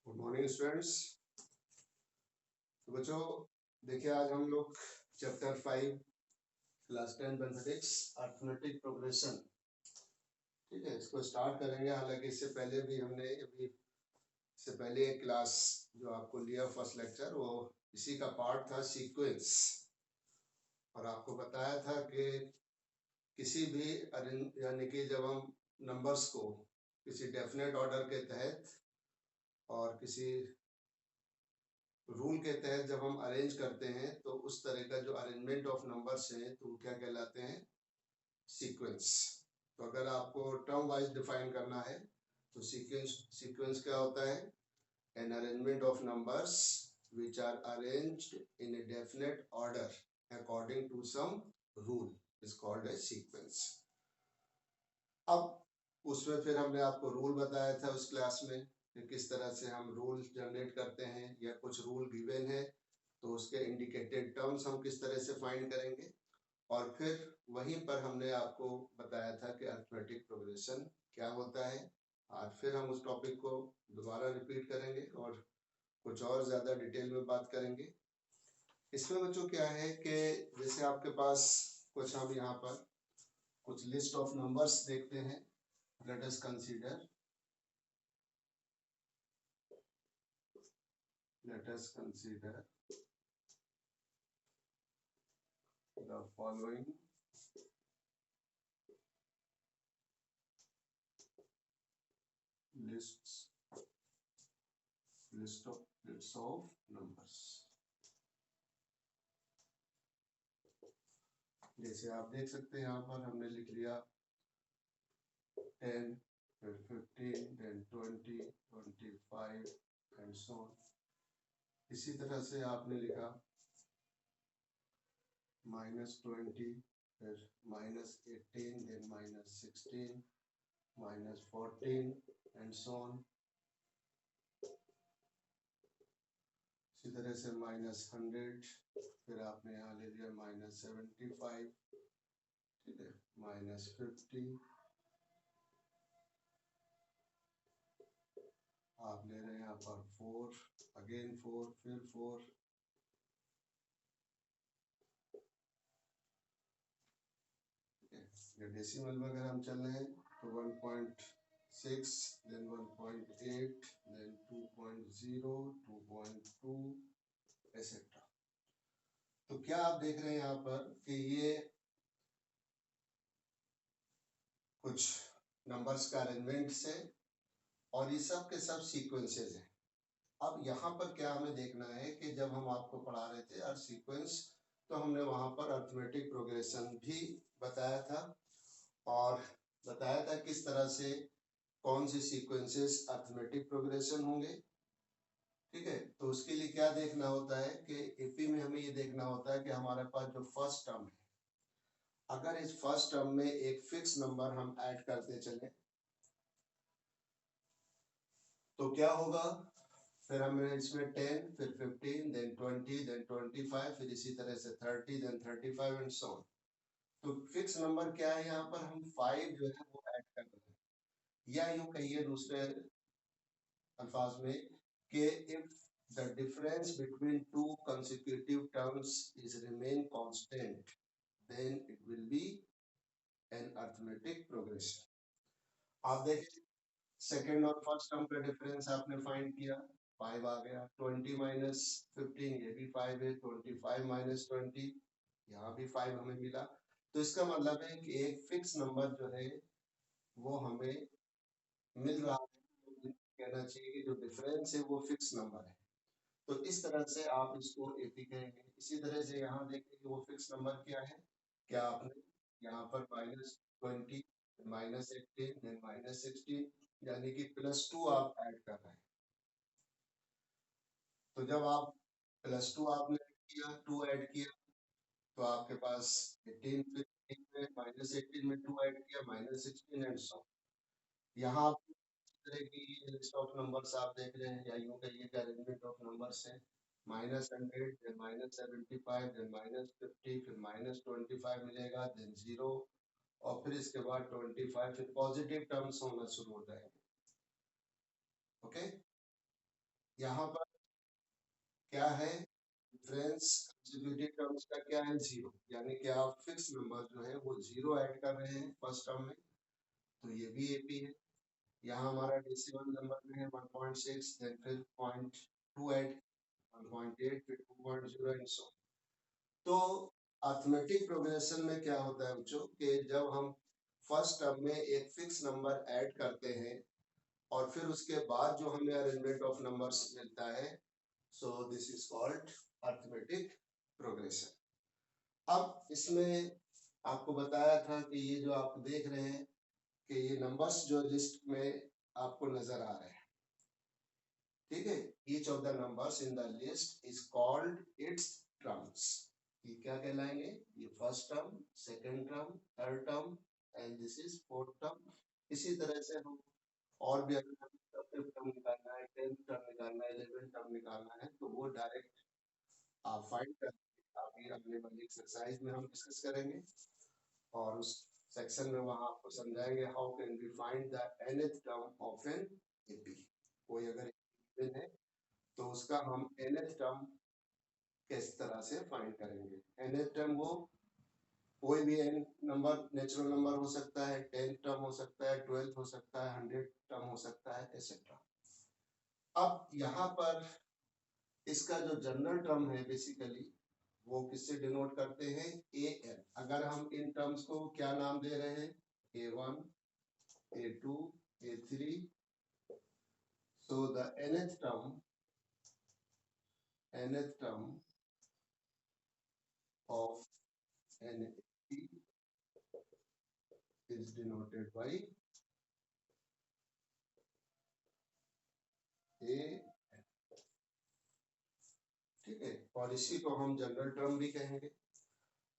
Good morning students. तो बच्चों देखिए, आज हम लोग chapter 5 class 10 mathematics arithmetic progression, ठीक है, इसको स्टार्ट करेंगे। हालांकि इससे पहले भी हमने इससे पहले एक क्लास जो आपको लिया फर्स्ट लेक्चर, वो इसी का पार्ट था, सीक्वेंस। और आपको बताया था कि किसी भी यानी कि जब हम नंबर्स को किसी डेफिनेट ऑर्डर के तहत और किसी रूल के तहत जब हम अरेंज करते हैं, तो उस तरह का जो अरेंजमेंट ऑफ नंबर्स हैं, तो क्या कहलाते हैं? सीक्वेंस। तो अगर आपको टर्म वाइज डिफाइन करना है तो सीक्वेंस क्या होता है? An arrangement of numbers which are arranged in a definite order according to some rule is called a sequence. अब उसमें फिर हमने आपको रूल बताया था उस क्लास में कि किस तरह से हम रूल जनरेट करते हैं, या कुछ रूल गिवन है तो उसके इंडिकेटेड टर्म्स हम किस तरह से फाइंड करेंगे। और फिर वहीं पर हमने आपको बताया था कि अरिथमेटिक प्रोग्रेशन क्या होता है। आज फिर हम उस टॉपिक को दोबारा रिपीट करेंगे और कुछ और ज्यादा डिटेल में बात करेंगे। इसमें बच्चों क्या है कि जैसे आपके पास कुछ, हम यहाँ पर कुछ लिस्ट ऑफ नंबर्स देखते हैं। Let us consider the following lists of numbers। जैसे आप देख सकते हैं, यहाँ पर हमने लिख लिया 10, फिर 15, then 20, 25 and so on। इसी तरह से आपने लिखा -20, फिर -18, then -16, -14 and so on। इसी तरह से -100, फिर आपने यहाँ ले लिया -75, ठीक है, -50, आप ले रहे हैं यहाँ पर 4, अगेन 4, फिर 4, या डेसिमल में अगर हम चल रहे हैं तो 1.6, then 1.8, then 2.0, 2.2 एसेट्रा। तो क्या आप देख रहे हैं यहाँ पर कि ये कुछ नंबर्स का अरेंजमेंट है और ये सब के सब सीक्वेंसेस हैं। अब यहाँ पर क्या हमें देखना है कि जब हम आपको पढ़ा रहे थे और सीक्वेंस, तो हमने वहां पर अरिथमेटिक प्रोग्रेशन भी बताया था और बताया था किस तरह से कौन से सीक्वेंसेस अरिथमेटिक प्रोग्रेशन होंगे, ठीक है। तो उसके लिए क्या देखना होता है कि एपी में हमें ये देखना होता है कि हमारे पास जो फर्स्ट टर्म है, अगर इस फर्स्ट टर्म में एक फिक्स नंबर हम ऐड करते चले तो क्या होगा। फिर हमें इसमें 10, फिर 15, देन 20, देन 25, फिर इसी तरह से 30, देन 35 एंड सो ऑन। तो फिक्स नंबर क्या है, यहाँ पर हम 5 जो है वो ऐड कर रहे हैं, या यूं कहिए दूसरे अल्फाज में कि if the difference between two consecutive terms is remain constant, then it will be an arithmetic progression। आप देखिए, सेकेंड और फर्स्ट टर्म का डिफरेंस आपने फाइंड किया, 5 आ गया। 20 माइनस 15, ये भी 5 है। 25 माइनस 20, यहाँ भी 5 हमें मिला। तो इसका मतलब है कि एक फिक्स नंबर जो है वो हमें मिल रहा है, कहना चाहिए कि जो डिफरेंस है वो फिक्स नंबर है। तो इस तरह से आप इसको एपी कहेंगे। इसी तरह से यहाँ देखिए वो फिक्स नंबर क्या है, क्या आपने यहाँ पर -20, -18, -16, यानी कि +2 आप ऐड कर रहे हैं। तो जब आप +2 आपने किया, 2 ऐड किया, तो आपके पास 18, फिर 18 में -18 में 2 ऐड किया, -16 एंड सो। यहाँ आप इस तरह की लिस्ट ऑफ नंबर्स आप देख रहे हैं, या यूं कहिए कि अरेंजमेंट ऑफ नंबर्स है। -100, फिर -75, फिर -50, फिर -25 मिलेगा, देन 0, और फिर इसके बाद 25, फिर पॉजिटिव टर्म्स होना शुरू हो जाएंगे। ओके, यहाँ पर क्या है, डिफरेंस कंसेक्यूटिव टर्म्स का क्या है, जीरो, यानी कि आप फिक्स नंबर जो है वो जीरो ऐड कर रहे हैं फर्स्ट टर्म में, तो ये भी एपी है। यहाँ हमारा डेसिमल नंबर में है 1.6, देन फिर 0.2 ऐड, 1.8, फिर 2.0 एंड सो। तो अर्थमेटिक प्रोग्रेशन में क्या होता है बच्चों कि जब हम फर्स्ट टर्म में एक फिक्स नंबर ऐड करते हैं और फिर उसके बाद जो हमें अरेंजमेंट ऑफ नंबर्स मिलता है, so this is called arithmetic progression. अब इसमें आपको बताया था कि ये जो आप देख रहे हैं कि ये नंबर्स जो लिस्ट में आपको नजर आ रहे हैं, ठीक है, each of the numbers in the list is called its terms. ये क्या कहलाएंगे, ये first term, second term, third term and this is fourth term. इसी तरह से हम और भी अगर फिफ्थ टर्म निकालना है, टेंथ टर्म निकालना है, 11th टर्म निकालना है, तो वो डायरेक्ट आप फाइंड कर, अभी अगले वाली एक्सरसाइज में हम डिस्कस करेंगे और उस सेक्शन में वहां आपको समझाएंगे how can we find the nth term of an AP. कोई अगर given है तो उसका हम nth टर्म किस तरह से फाइंड करेंगे। nth टर्म वो कोई भी n नंबर, नेचुरल नंबर हो सकता है, 10th टर्म हो सकता है, 12th हो सकता है, 100th टर्म हो सकता है, एक्सेट्रा। अब यहाँ पर इसका जो जनरल टर्म है बेसिकली वो किससे डिनोट करते हैं, ए एन। अगर हम इन टर्म्स को क्या नाम दे रहे हैं, A1, A2, A3, so the nth term of an AP is denoted by A, ठीक है, और इसी को हम जनरल टर्म भी कहेंगे।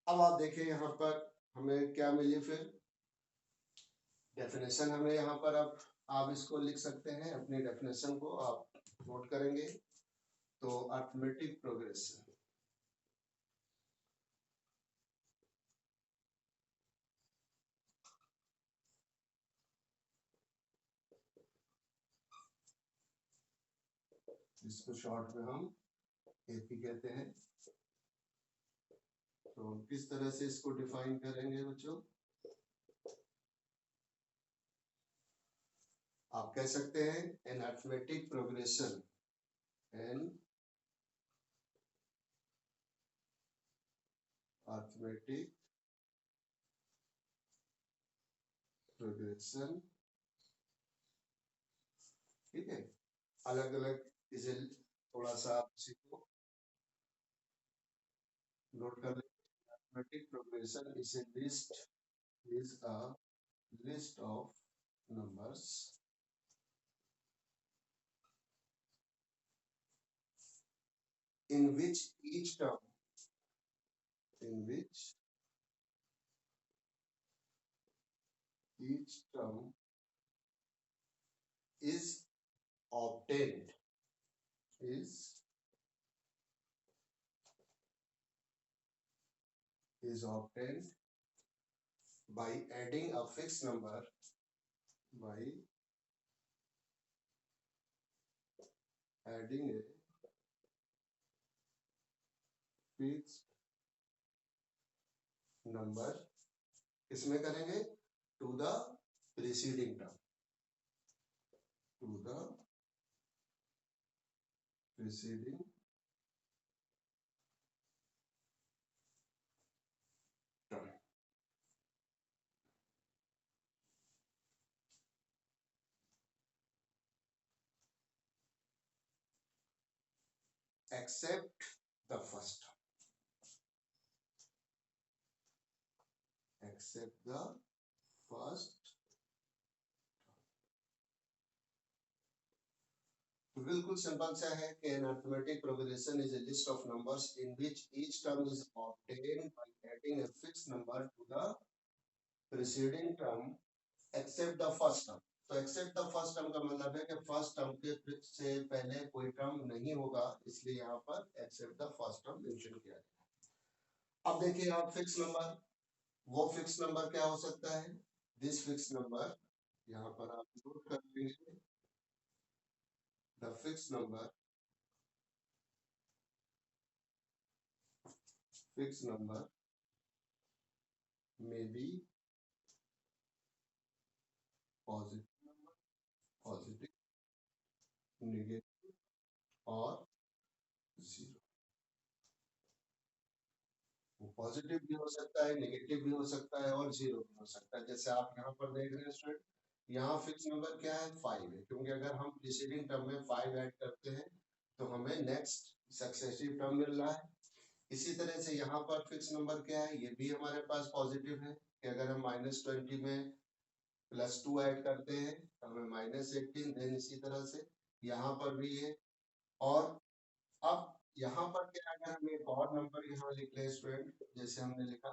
अब आप देखें यहाँ पर हमें क्या मिली, फिर डेफिनेशन हमें यहाँ पर, अब आप इसको लिख सकते हैं, अपनी डेफिनेशन को आप नोट करेंगे। तो अर्थमेटिक प्रोग्रेशन, जिसको शॉर्ट में हम एपी कहते हैं, तो किस तरह से इसको डिफाइन करेंगे बच्चों, आप कह सकते हैं an arithmetic progression, an arithmetic progression, ठीक है, अलग अलग इसे थोड़ा सा आप इसी को नोट कर लें। Arithmetic progression is a list, is a list of numbers in which each term, in which each term is obtained, is obtained by adding a fixed number, by adding a fixed number, किसमें करेंगे, to the preceding term, to the preceding term। Except the first term, except the first। तो बिल्कुल simple सा है कि an arithmetic progression is a list of numbers in which each term is obtained by adding a fixed number to the preceding term except the first term। तो except the first term का मतलब है कि first term के से पहले कोई term नहीं होगा, इसलिए यहाँ पर except the first term mention किया गया। अब देखिए आप फिक्स नंबर, वो फिक्स नंबर क्या हो सकता है, दिस फिक्स नंबर, यहाँ पर आप नोट कर लीजिए, the fixed number fixed number may be positive number, positive, negative और जीरो। वो पॉजिटिव भी हो सकता है, नेगेटिव भी हो सकता है और जीरो भी हो सकता है। जैसे आप यहाँ पर देख रहे हैं स्टूडेंट, यहाँ फिक्स नंबर क्या है 5 है, क्योंकि अगर हम प्रीसीडिंग टर्म में 5 ऐड करते हैं तो हमें नेक्स्ट सक्सेसिव टर्म मिल रहा है। इसी तरह से यहाँ पर फिक्स नंबर क्या है, ये भी हमारे पास पॉजिटिव है कि अगर हम -20 में +2 ऐड करते हैं तो हमें -18, देन इसी तरह से यहाँ पर भी है। और अब यहाँ पर क्या, अगर हम एक और नंबर यहाँ लिख लें स्टूडेंट, जैसे हमने लिखा,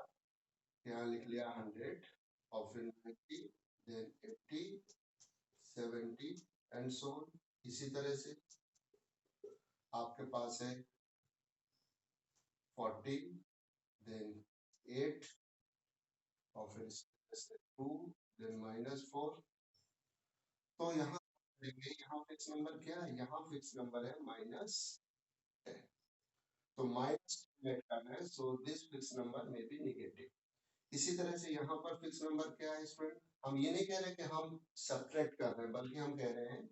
यहाँ लिख लिया 100 और फिर 90, देन 80, 70 एंड सो ऑन। इसी तरह से आपके पास है 40, देन 8 और फिर इसी तरह से 2, देन -4। तो यहाँ देखेंगे, यहाँ फिक्स नंबर क्या है, यहाँ फिक्स नंबर है -10। तो -10 करना है, सो दिस फिक्स नंबर में बी नेगेटिव। इसी तरह से यहाँ पर फिक्स नंबर क्या है स्टूडेंट, हम ये नहीं कह रहे कि हम सब्ट्रैक्ट कर रहे हैं, बल्कि हम कह रहे हैं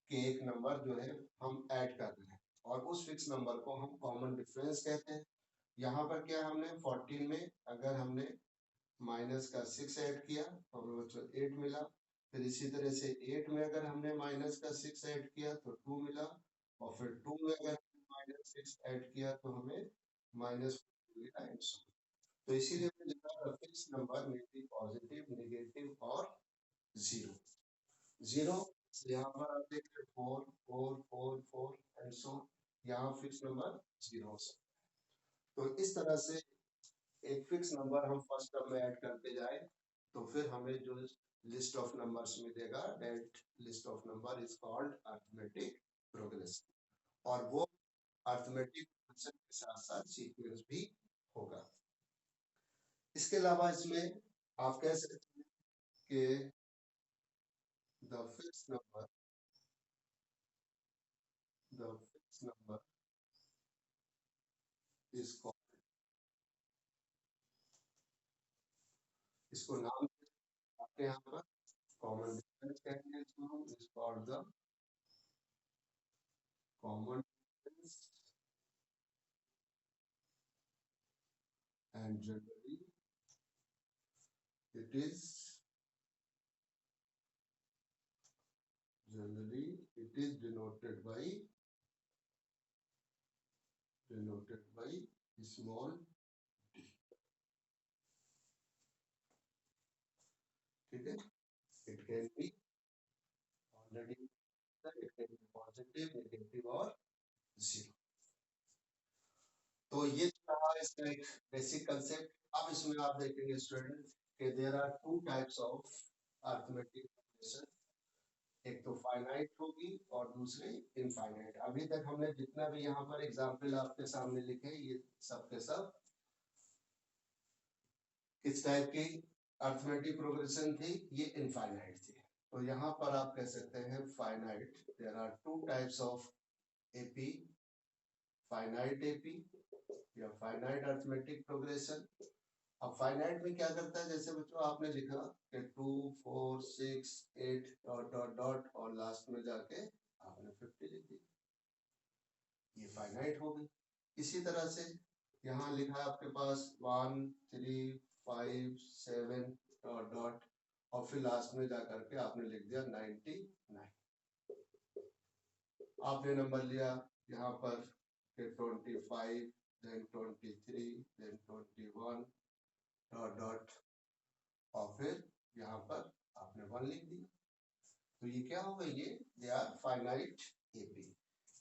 कि एक नंबर जो है हम ऐड कर रहे हैं और उस फिक्स नंबर को हम कॉमन डिफरेंस कहते हैं। यहाँ पर क्या हमने 14 में अगर हमने -6 ऐड किया तो हमें बच्चों 8 मिला। फिर इसी तरह से 8 में अगर हमने -6 ऐड किया तो 2 मिला और फिर 2 में अगर -6 ऐड किया तो हमें -4 मिला एंड सो। तो इसीलिए मैंने लिखा था फिक्स नंबर में भी पॉजिटिव, नेगेटिव और जीरो। जीरो यहाँ पर आप देख रहे 4 4 4 4 एंड सो, यहाँ फिक्स नंबर जीरो हो सकता है। तो इस तरह से एक फिक्स नंबर हम फर्स्ट टर्म में ऐड करते जाए तो फिर हमें जो लिस्ट ऑफ नंबर्स मिलेगा, that list of number is called arithmetic progression. और वो अरिथमेटिक प्रोग्रेशन के साथ साथ सीक्वेंस भी होगा। इसके अलावा इसमें आप कह सकते हैं कि the fixed number is called, इसको नाम आपके यहाँ पर कॉमन डिफरेंस कहेंगे, इसको हम is called the common difference and generally it is denoted by small d। ठीक है, it can be already, it can be positive, negative और जीरो। तो ये रहा इसका एक बेसिक कंसेप्ट। अब इसमें आप देखेंगे स्टूडेंट कि there are two types of arithmetic progression, एक तो फाइनाइट होगी और दूसरी इनफाइनाइट। अभी तक हमने जितना भी यहाँ पर एग्जाम्पल आपके सामने लिखे, ये सब के सब किस टाइप की अरिथमेटिक प्रोग्रेशन थी, ये इनफाइनाइट थी। तो यहाँ पर आप कह सकते हैं finite, there are two types of AP, finite AP या फाइनाइट अरिथमेटिक प्रोग्रेशन। अब फाइनाइट में क्या करता है, जैसे बच्चों आपने लिखा कि 2 4 6 8 डॉट डॉट डॉट और लास्ट में जाके आपने 50 लिख दी, ये फाइनाइट हो गई। इसी तरह से यहाँ लिखा आपके पास 1 3 5 7 डॉट डॉट और फिर लास्ट में जाकर के आपने लिख दिया 99। आपने नंबर लिया यहाँ पर 25, देन 23, देन 21 डॉट डॉट और फिर यहाँ पर आपने 1 लिख दी। तो ये क्या होगा, ये they are finite AP.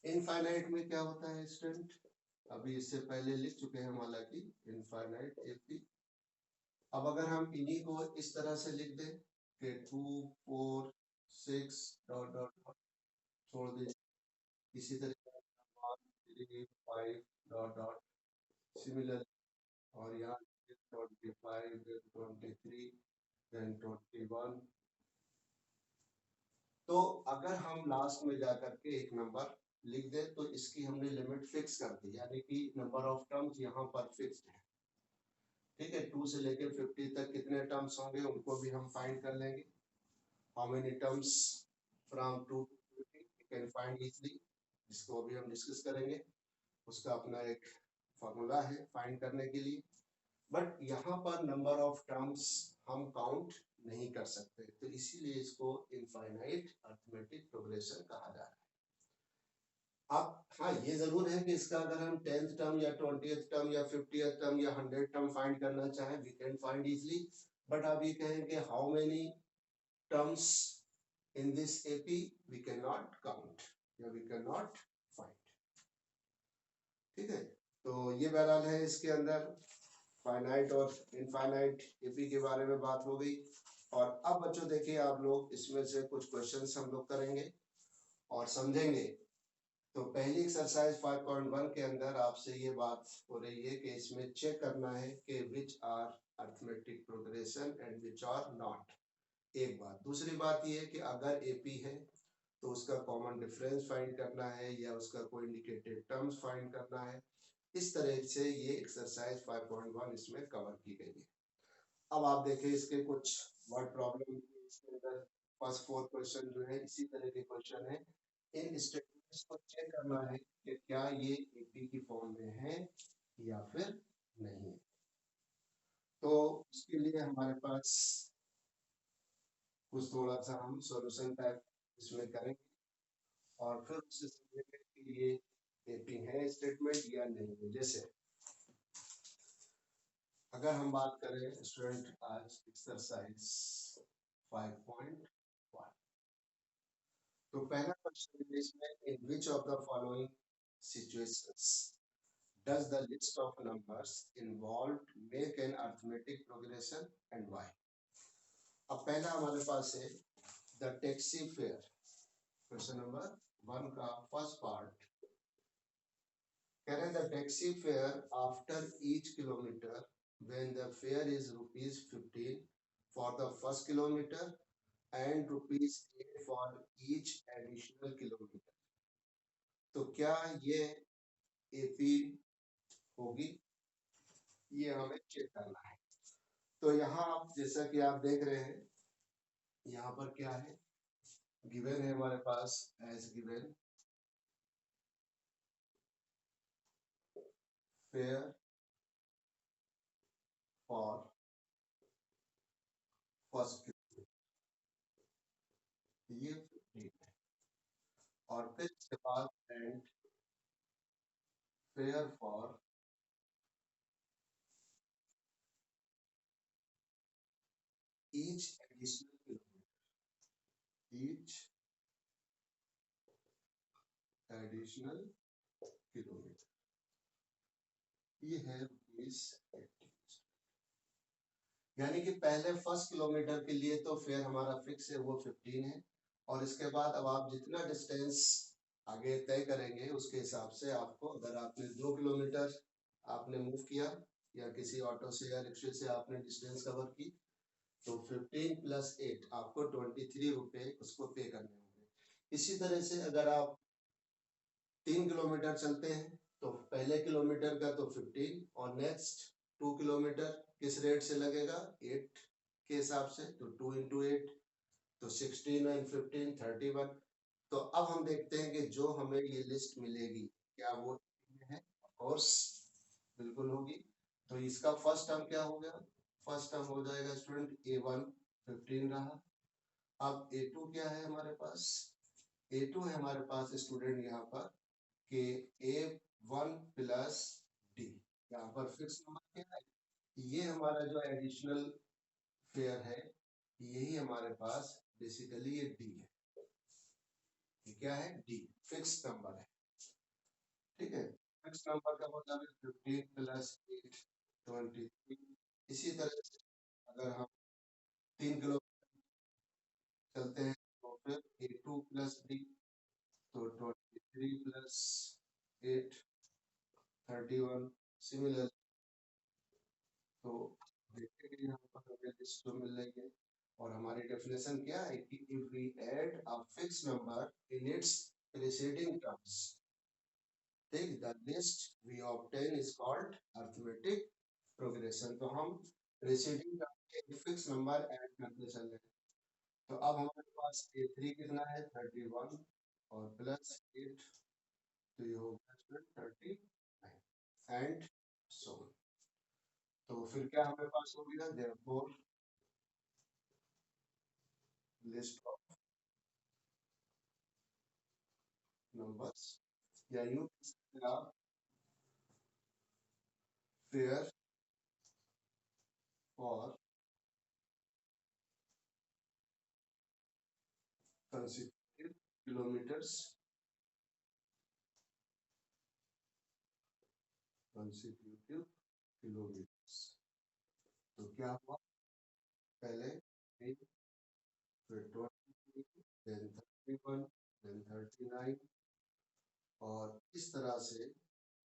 Infinite में क्या होता है स्टूडेंट, अभी इससे पहले लिख चुके हैं हालांकि इनफाइनाइट एपी। अब अगर हम इन्हीं को इस तरह से लिख दें कि 2 4 6 डॉट डॉट डॉट छोड़ दे, इसी तरह 1 3 5 डॉट डॉट सिमिलर, और यहाँ 25 23 देन 21। तो अगर हम लास्ट में जाकर के एक नंबर लिख दे तो इसकी हमने लिमिट फिक्स कर दी, यानी कि नंबर ऑफ टर्म्स यहाँ पर फिक्स्ड है। ठीक है, 2 से लेके 50 तक कितने टर्म्स होंगे उनको भी हम फाइंड कर लेंगे। How many terms from 2 to 50 you can find easily, जिसको अभी हम डिस्कस करेंगे। उसका अपना एक फॉर्मूला है फाइंड करने के लिए। बट यहाँ पर नंबर ऑफ टर्म्स हम काउंट नहीं कर सकते, तो इसीलिए इसको इनफाइनाइट अरिथमेटिक प्रोग्रेशन कहा जा रहा है। आप हाँ ये जरूर है कि इसका अगर हम 10th टर्म या 20th टर्म या 50th टर्म या 100 टर्म फाइंड करना चाहें we can find easily. But आप ये कहें कि how many terms in this AP we can not count या वी कैन नॉट फाइंड। ठीक है, तो ये बहरहाल है इसके अंदर फाइनाइट और इनफाइनाइट एपी के बारे में बात हो गई। और अब बच्चों देखिए आप लोग इसमें से कुछ क्वेश्चंस हम लोग करेंगे और समझेंगे। तो पहली एक्सरसाइज 5.1 के अंदर आपसे ये बात हो रही है कि इसमें चेक करना है कि which are arithmetic progression and which are not. एक बात, दूसरी बात ये है कि अगर एपी है तो उसका कॉमन डिफरेंस फाइंड करना है या उसका कोई इंडिकेटेड टर्म्स फाइंड करना है। इस तरह से ये एक्सरसाइज 5.1 इसमें कवर की गई है। अब आप देखें इसके कुछ वर्ड प्रॉब्लम इसके अंदर फर्स्ट 4 क्वेश्चन जो है इसी तरह के क्वेश्चन है। इन स्टेटमेंट्स को चेक करना है कि क्या ये एपी की फॉर्म में है या फिर नहीं है। तो उसके लिए हमारे पास कुछ थोड़ा सा हम सॉल्यूशन टाइप इसमें करेंगे और फिर उससे समझेंगे कि ये एपी है स्टेटमेंट या नहीं है। जैसे अगर हम बात करें स्टूडेंट आज एक्सरसाइज 5.1, तो पहला क्वेश्चन है इसमें in which of the following situations does the list of numbers involved make an arithmetic progression and why. अब पहला हमारे पास है the taxi fare. Question number 1 का फर्स्ट पार्ट कह रहे the taxi fare after each kilometre when the fare is rupees 15 for the first kilometer and rupees 8 for each additional kilometer। तो क्या ये एपी होगी, ये हमें चेक करना है। तो यहाँ आप जैसा कि आप देख रहे हैं यहाँ पर क्या है गिवन है हमारे पास as given fare for first ये 15 है और फिर इसके बाद and fare for each additional kilometre, each additional kilometre ये है रुपीज 80। यानी कि पहले फर्स्ट किलोमीटर के लिए तो फेयर हमारा फिक्स है वो 15 है और इसके बाद अब आप जितना डिस्टेंस आगे तय करेंगे उसके हिसाब से आपको, अगर आपने 2 किलोमीटर आपने मूव किया या किसी ऑटो से या रिक्शे से आपने डिस्टेंस कवर की तो 15 प्लस 8 आपको 23 रुपए उसको पे करने होंगे। इसी तरह से अगर आप 3 किलोमीटर चलते हैं तो पहले किलोमीटर का तो 15 और नेक्स्ट 2 किलोमीटर किस रेट से लगेगा 8 के हिसाब से, तो 2 इंटू 8 तो 16 एंड 15 31। तो अब हम देखते हैं कि जो हमें ये लिस्ट मिलेगी क्या वो है, ऑफ कोर्स बिल्कुल होगी। तो इसका फर्स्ट टर्म क्या हो गया, फर्स्ट टर्म हो जाएगा स्टूडेंट A1 15 रहा। अब A2 क्या है हमारे पास, A2 है हमारे पास स्टूडेंट यहाँ पर के A1 प्लस डी, यहाँ पर फिक्स नंबर क्या है, ये हमारा जो एडिशनल फेयर है यही हमारे पास बेसिकली ये डी है। ये क्या है डी, फिक्स नंबर है। ठीक है, फिक्स नंबर का मतलब है 15 प्लस 8 23। इसी तरह से अगर हम 3 किलो चलते हैं तो फिर A2 प्लस डी तो 23 प्लस 8 31। सिमिलर तो देखेंगे यहाँ पर हमें लिस्ट जो मिल रही है और हमारी डेफिनेशन क्या है कि if we add a fix number in its preceding terms, ठीक, the list we obtain is called arithmetic progression. तो हम रिसीडिंग टर्म के फिक्स नंबर ऐड करते चल रहे हैं। तो अब हमारे पास A3 कितना है 31 और प्लस 8, तो ये हो गया 39 एंड सो। तो फिर क्या हमारे पास हो गया, देयरफॉर लिस्ट ऑफ नंबर्स, या यूं आप fair for consecutive kilometres, consecutive kilometres. तो क्या हुआ, पहले 8, फिर 23, देन 31, देन 39, और इस तरह से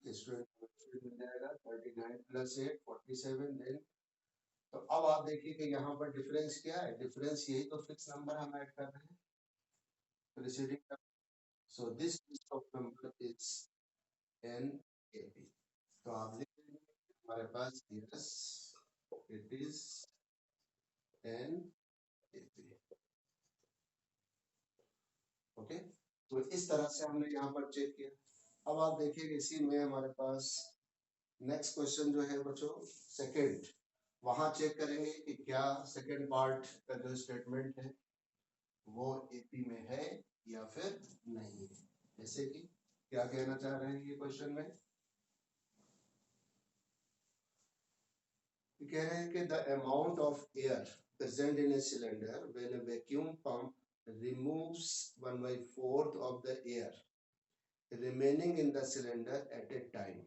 स्टूडेंट मिल जाएगा 39 प्लस 8 47। देन तो अब आप देखिए कि यहाँ पर डिफरेंस क्या है, डिफरेंस यही तो फिक्स नंबर हम ऐड कर रहे हैं preceding. So this list of number is NAP। तो आप लिख लीजिए हमारे पास yes it is NAP। Okay, तो इस तरह से हमने यहाँ पर चेक किया। अब आप देखिए इसी में हमारे पास नेक्स्ट क्वेश्चन जो है बच्चों सेकंड, वहां चेक करेंगे कि क्या सेकंड पार्ट का जो स्टेटमेंट है वो AP में है या फिर नहीं है। जैसे कि क्या कहना चाह रहे हैं ये क्वेश्चन में, कह रहे हैं कि the amount of air present in a cylinder when a vacuum pump removes 1/4 of the air remaining in the cylinder eight A time.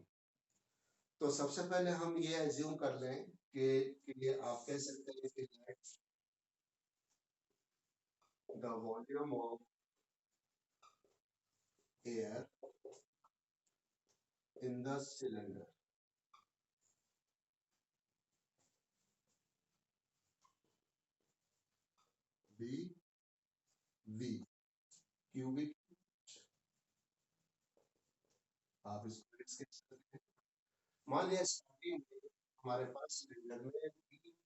तो सबसे पहले हम ये एज्यूम कर लें कि आप कह सकते हैं कि the volume of air in the cylinder be V cubic, आप इसको डिस्कस करते हैं। मान लिया स्टार्टिंग में हमारे पास सिलेंडर में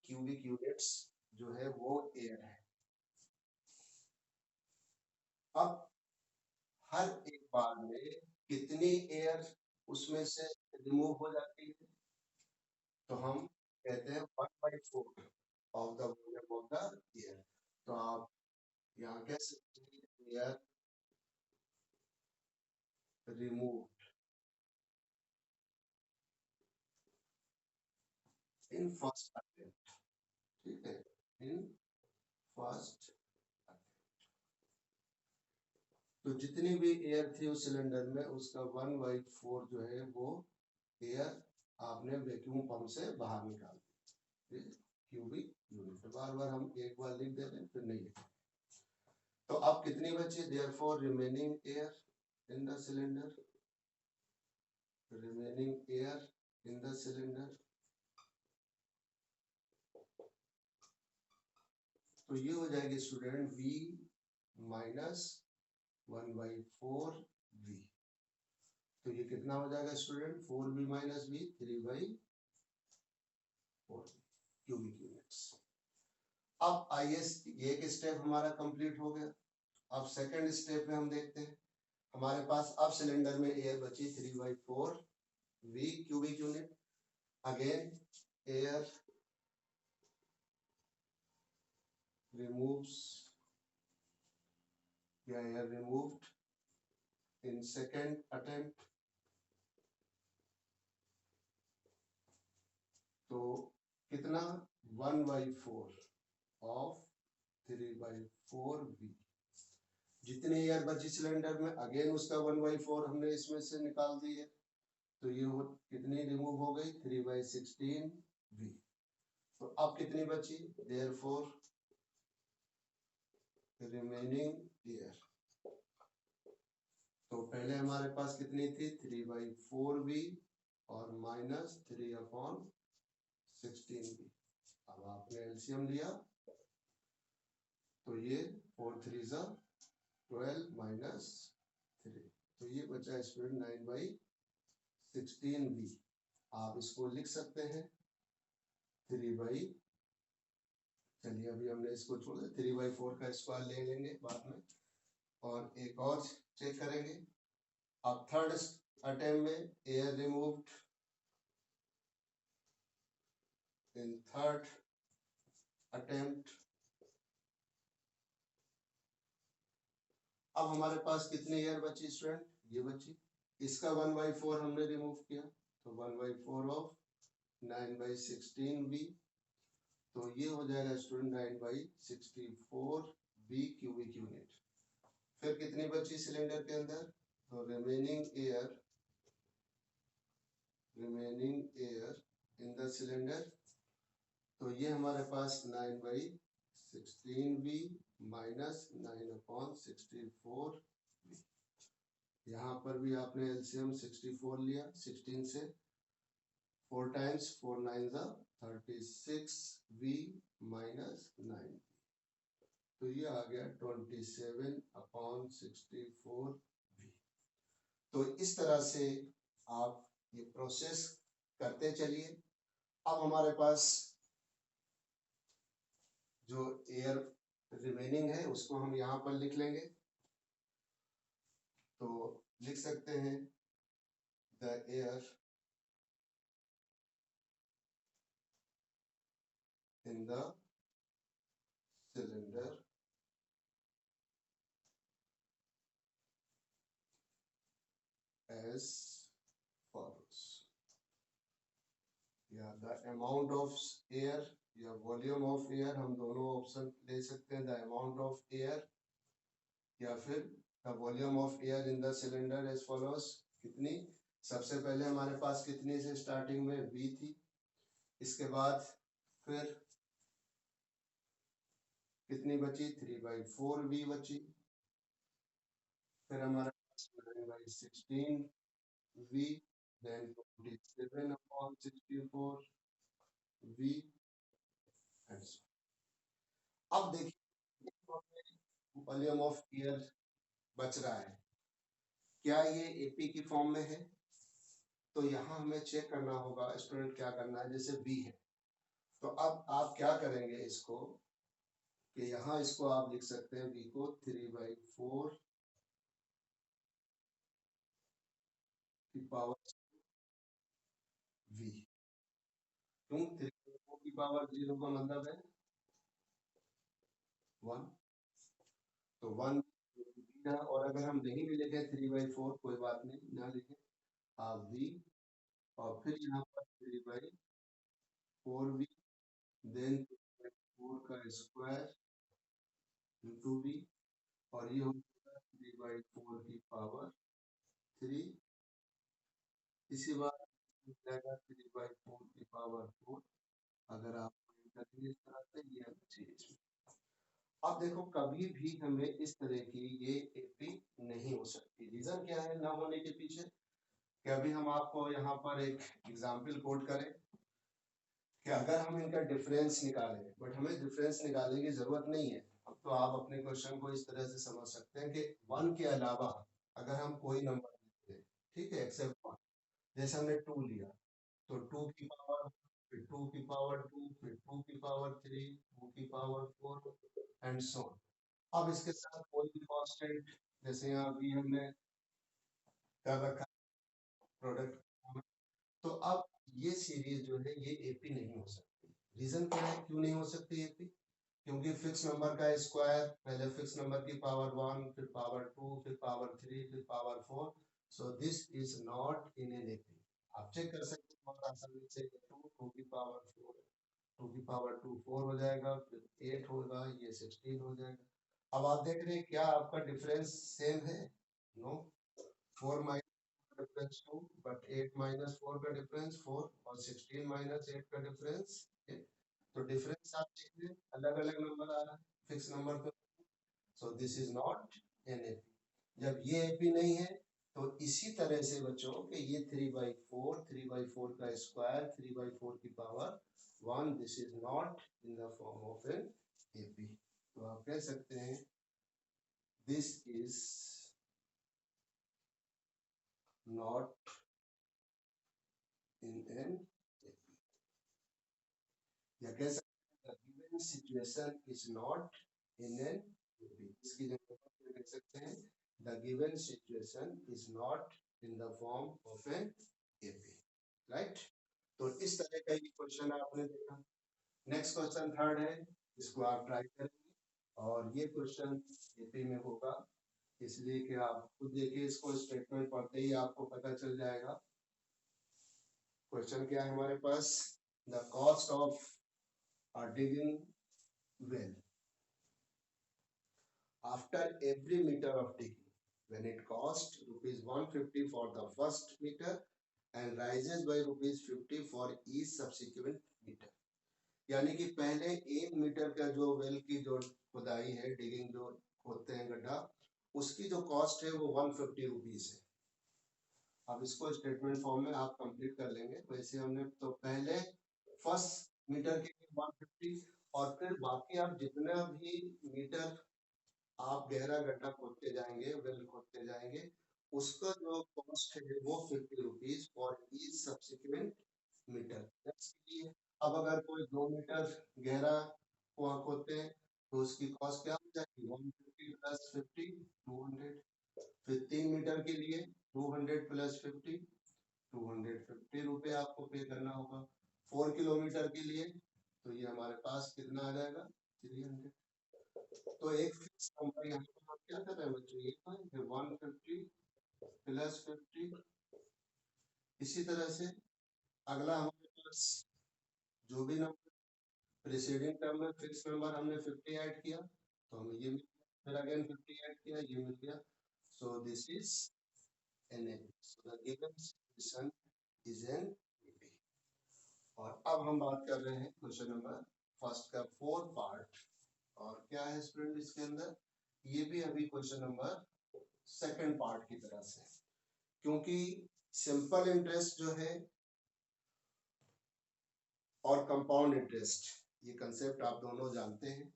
क्यूबिक यूनिट्स जो है वो एयर है। अब हर एक बार में कितनी एयर उसमें से रिमूव हो जाती है, तो हम कहते हैं 1/4 of the volume of the air. तो आप यहाँ कह सकते हैं air remove in first attempt, ठीक है, इन फर्स्ट। तो जितनी भी एयर थी उस सिलेंडर में उसका 1/4 जो है वो एयर आपने वैक्यूम पंप से बाहर निकाल दी, क्यूबिक यूनिट। बार बार हम एक बार लिख देते हैं फिर नहीं लिखते। तो अब कितनी बची, therefore remaining air in the cylinder, remaining air in the cylinder, तो ये हो जाएगी स्टूडेंट V माइनस 1/4 V। तो ये कितना हो जाएगा student 4V minus V 3/4 cubic units. अब आइए ये एक स्टेप हमारा कंप्लीट हो गया। अब सेकंड स्टेप में हम देखते हैं हमारे पास अब सिलेंडर में एयर बची 3/4 V cubic unit. Again air removes या air removed in second attempt, तो कितना 1/4 ऑफ 3/4 V। जितने एयर बची सिलेंडर में अगेन उसका 1/4 हमने इसमें से निकाल दी है, तो ये कितनी रिमूव हो गई 3/16 V। तो अब कितनी बची, देयरफॉर रिमेनिंग एयर, तो पहले हमारे पास कितनी थी 3/4V और माइनस 3/16V। अब आपने एलसीएम लिया तो ये 4 3 12 माइनस 3, तो ये बचा स्टूडेंट 9/16V। आप इसको लिख सकते हैं 3/, चलिए अभी हमने इसको छोड़ दिया, 3/4 का स्क्वायर ले लेंगे बाद में, और एक और चेक करेंगे। अब थर्ड अटेम्प्ट में air removed in third attempt. अब हमारे पास कितनी एयर बची स्टूडेंट, ये बची, इसका 1/4 हमने रिमूव किया, तो 1/4 ऑफ 9/16 b, तो ये हो जाएगा स्टूडेंट 9/64 b क्यूबिक यूनिट। फिर कितनी बची सिलेंडर के अंदर, तो remaining air in the cylinder, तो ये हमारे पास 9/16 b माइनस 9/64 b। यहाँ पर भी आपने एलसीएम 64 लिया, 16 से 4 टाइम्स 4 9 36 b माइनस 9, तो ये आ गया 27/64 v। तो इस तरह से आप ये प्रोसेस करते चलिए। अब हमारे पास जो एयर रिमेनिंग है उसको हम यहाँ पर लिख लेंगे, तो लिख सकते हैं the air in the cylinder as follows, या द अमाउंट ऑफ एयर या वॉल्यूम ऑफ एयर, हम दोनों ऑप्शन ले सकते हैं, द अमाउंट ऑफ एयर या फिर the volume of air in the cylinder as follows. कितनी, सबसे पहले हमारे पास कितनी से स्टार्टिंग में v थी, इसके बाद फिर कितनी बची 3/4 v बची, फिर हमारे पास 9/16 v, then 27/64 v and so. अब देखिए वॉल्यूम ऑफ एयर बच रहा है, क्या ये एपी की फॉर्म में है, तो यहाँ हमें चेक करना होगा स्टूडेंट, क्या करना है, जैसे बी है, तो अब आप क्या करेंगे इसको, कि यहाँ इसको आप लिख सकते हैं बी को 3/4 की पावर वी, क्यों 3/4 की पावर 0 का मतलब है 1, तो 1, और अगर हम नहीं भी लिखे 3/4 कोई बात नहीं, ना लिखे आप वी, और फिर यहाँ पर 3/4 वी, देन 4 का स्क्वायर इंटू वी, और ये होगा 3/4 की पावर 3, इसी बार जाएगा 3/4 की पावर 4, अगर आप करेंगे इस तरह से ये चीज। अब देखो कभी भी हमें इस तरह की ये एपी नहीं हो सकती, रीजन क्या है ना होने के पीछे, कि अभी हम आपको यहाँ पर एक एग्जाम्पल कोट करें कि अगर हम इनका डिफरेंस निकालें, बट हमें डिफरेंस निकालने की जरूरत नहीं है। अब तो आप अपने क्वेश्चन को इस तरह से समझ सकते हैं कि 1 के अलावा अगर हम कोई नंबर लेते हैं, ठीक है, एक्सेप्ट 1, जैसे हमने 2 लिया, तो 2 की पावर, फिर 2 की पावर 2, फिर 2 की पावर 3, 2 की पावर 4 एंड सो ऑन। अब इसके साथ कोई भी कांस्टेंट, जैसे यहाँ भी हमने कर रखा प्रोडक्ट, तो अब ये सीरीज जो है ये एपी नहीं हो सकती। रीजन क्या है क्यों नहीं हो सकती एपी, क्योंकि फिक्स नंबर का स्क्वायर, पहले फिक्स नंबर की पावर 1, फिर पावर 2, फिर पावर 3, फिर power 4, so this is not in an AP. आप चेक कर सकते हैं बहुत आसानी से, 2 की पावर 4, 2 की पावर 2 4 हो जाएगा, फिर 8 होगा, ये 16 हो जाएगा। अब आप देख रहे हैं क्या आपका डिफरेंस सेम है, no, 4 minus difference 2, but 8 minus 4 का डिफरेंस 4, और 16 माइनस 8 का डिफरेंस 8, तो डिफरेंस आप देख रहे हैं अलग अलग नंबर आ रहा है फिक्स नंबर पे, so this is not an AP. जब ये एपी नहीं है, तो इसी तरह से बच्चों के ये 3/4 का स्क्वायर 3/4 की power 1, this is not in the form of an AP. तो आप कह सकते हैं this is not in an AP. या कह सकते हैं the given situation is not in an AP. इसकी जगह पर कह सकते हैं the given situation is not in the form of an AP, right? तो इस तरह का ये क्वेश्चन आपने देखा। नेक्स्ट क्वेश्चन थर्ड है, इसको आप ट्राई करेंगे और ये क्वेश्चन एपी में होगा, इसलिए कि आप खुद देखिए, इसको स्टेटमेंट पढ़ते ही आपको पता चल जाएगा। क्वेश्चन क्या है हमारे पास, the cost of digging well after every metre of digging when it cost rupees 150 for the first meter and rises by rupees 50 for each subsequent meter। यानी कि पहले 1 मीटर का जो वेल की जो खुदाई है, डिगिंग जो खोदते हैं गड्ढा, उसकी जो कॉस्ट है वो 150 रुपीज है। अब इसको स्टेटमेंट फॉर्म में आप कंप्लीट कर लेंगे। वैसे हमने तो पहले फर्स्ट मीटर के लिए 150 और फिर बाकी आप जितना भी मीटर आप गहरा गड्ढा खोदते जाएंगे, वेल खोदते जाएंगे, उसका जो कॉस्ट है वो 50 rupees for each subsequent metre. अब अगर कोई 2 मीटर गहरा कुआं खोदते हैं तो उसकी कॉस्ट क्या हो जाएगी, 150 प्लस 50 200। फिर 3 मीटर के लिए 200 प्लस 50 250 रुपए आपको पे करना होगा। 4 किलोमीटर के लिए तो ये हमारे पास कितना आ जाएगा, 300। तो एक फिक्स नंबर यहाँ पर हम क्या कर रहे हैं बच्चों, ये 150 प्लस 50। इसी तरह से अगला हमारे पास जो भी नंबर प्रीसीडिंग टर्म में फिक्स नंबर हमने 50 ऐड किया तो हमें ये मिल गया, फिर अगेन 50 ऐड किया, ये मिल गया। So this is NAP, so the given solution is NAP। और अब हम बात कर रहे हैं क्वेश्चन नंबर फर्स्ट का 4 पार्ट, और क्या है स्टूडेंट इसके अंदर, ये भी अभी क्वेश्चन नंबर सेकंड पार्ट की तरह से, क्योंकि सिंपल इंटरेस्ट जो है और कंपाउंड इंटरेस्ट, ये कंसेप्ट आप दोनों जानते हैं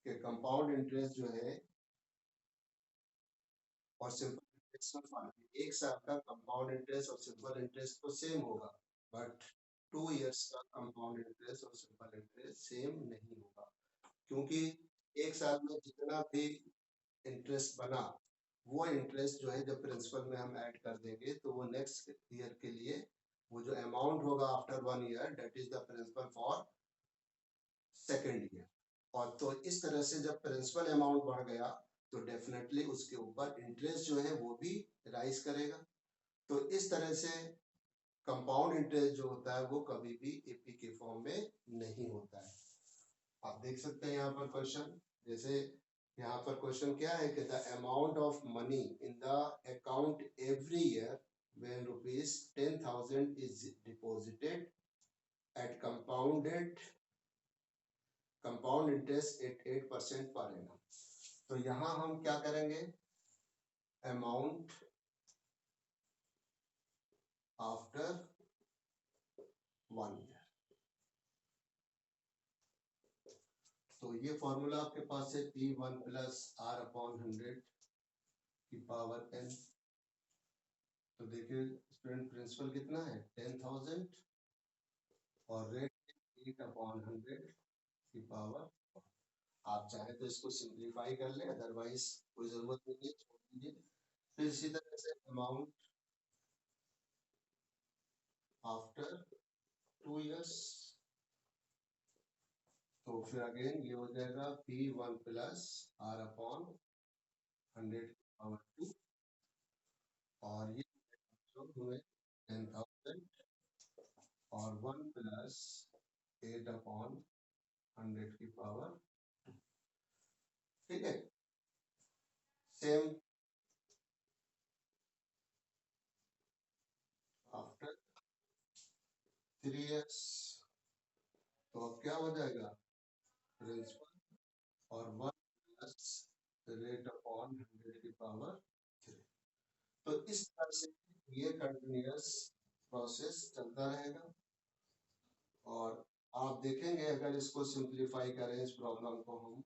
कि कंपाउंड इंटरेस्ट जो है और सिंपल इंटरेस्ट में फर्क है। एक साल का कंपाउंड इंटरेस्ट और सिंपल इंटरेस्ट तो सेम होगा, बट 2 इयर्स का कंपाउंड इंटरेस्ट और सिंपल इंटरेस्ट सेम नहीं होगा, क्योंकि एक साल में जितना भी इंटरेस्ट बना वो इंटरेस्ट जो है जब प्रिंसिपल में हम ऐड कर देंगे तो वो नेक्स्ट ईयर के लिए वो जो अमाउंट होगा after 1 year that is the principal for second year. और तो इस तरह से जब प्रिंसिपल अमाउंट बढ़ गया तो डेफिनेटली उसके ऊपर इंटरेस्ट जो है वो भी राइज करेगा। तो इस तरह से कंपाउंड इंटरेस्ट जो होता है वो कभी भी एपी के फॉर्म में नहीं होता है। आप देख सकते हैं यहाँ पर क्वेश्चन, जैसे यहाँ पर क्वेश्चन क्या है कि the amount of money in the account every year when rupees 10,000 is deposited at compound interest at 8% per annum। तो यहाँ हम क्या करेंगे, अमाउंट आफ्टर 1 ईयर। तो ये फॉर्मूला आपके पास है P1 प्लस R अपॉन 100 की पावर n। तो देखिए स्टूडेंट प्रिंसिपल कितना है 10,000 और रेट 8 अपॉन 100 की पावर। आप चाहे तो इसको सिंप्लीफाई कर ले, अदरवाइज कोई जरूरत नहीं है, छोड़ दीजिए। फिर इसी तरह से अमाउंट आफ्टर 2 इयर्स, तो फिर अगेन ये हो जाएगा P1 plus R upon 100 power 2 और ये जो हुए 10,000 और 1 प्लस 8 अपॉन 100 की पावर, ठीक है। सेम आफ्टर 3 इयर्स, तो अब क्या हो जाएगा प्रिंसिपल और 1 प्लस रेट अपॉन 100 की पावर 3। तो इस तरह से ये कंटिन्यूअस प्रोसेस चलता रहेगा और आप देखेंगे अगर इसको सिंप्लीफाई करें इस प्रॉब्लम को हम,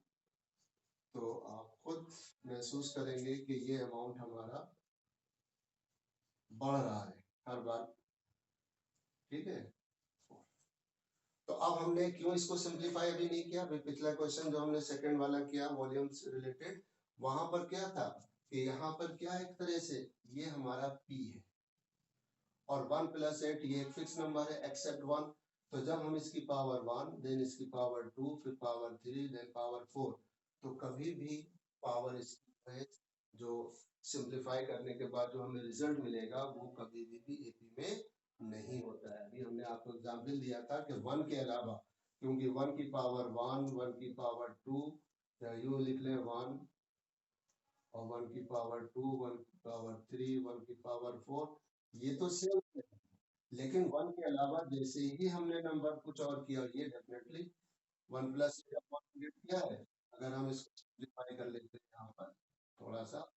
तो आप खुद महसूस करेंगे कि ये अमाउंट हमारा बढ़ रहा है हर बार, ठीक है। तो अब हमने क्यों इसको सिंप्लीफाई अभी नहीं किया? पिछला क्वेश्चन जो हमने सेकंड वाला किया वॉल्यूम से रिलेटेड, वहां पर क्या था कि यहाँ पर क्या एक तरह से ये हमारा p है और 1 + 8 ये एक फिक्स नंबर है एक्सेप्ट 1। तो जब हम इसकी पावर 1 देन इसकी पावर 2 फिर पावर 3 देन पावर 4, तो कभी भी पावर इसकी है जो सिंप्लीफाई करने के बाद जो हमें रिजल्ट मिलेगा वो कभी भी एपी में नहीं होता है। अभी हमने आपको एग्जाम्पल दिया था कि 1 के अलावा, क्योंकि 1 की पावर 1, 1 की पावर 2, या यूं लिख लें 1 और 1 की पावर 2, 1 की पावर 3, 1 की पावर 4, ये तो सेम है। लेकिन 1 के अलावा जैसे ही हमने नंबर कुछ और किया, ये डेफिनेटली 1 + 8 किया है। अगर हम इसको सिंप्लीफाई कर लेते हैं यहाँ पर थोड़ा सा,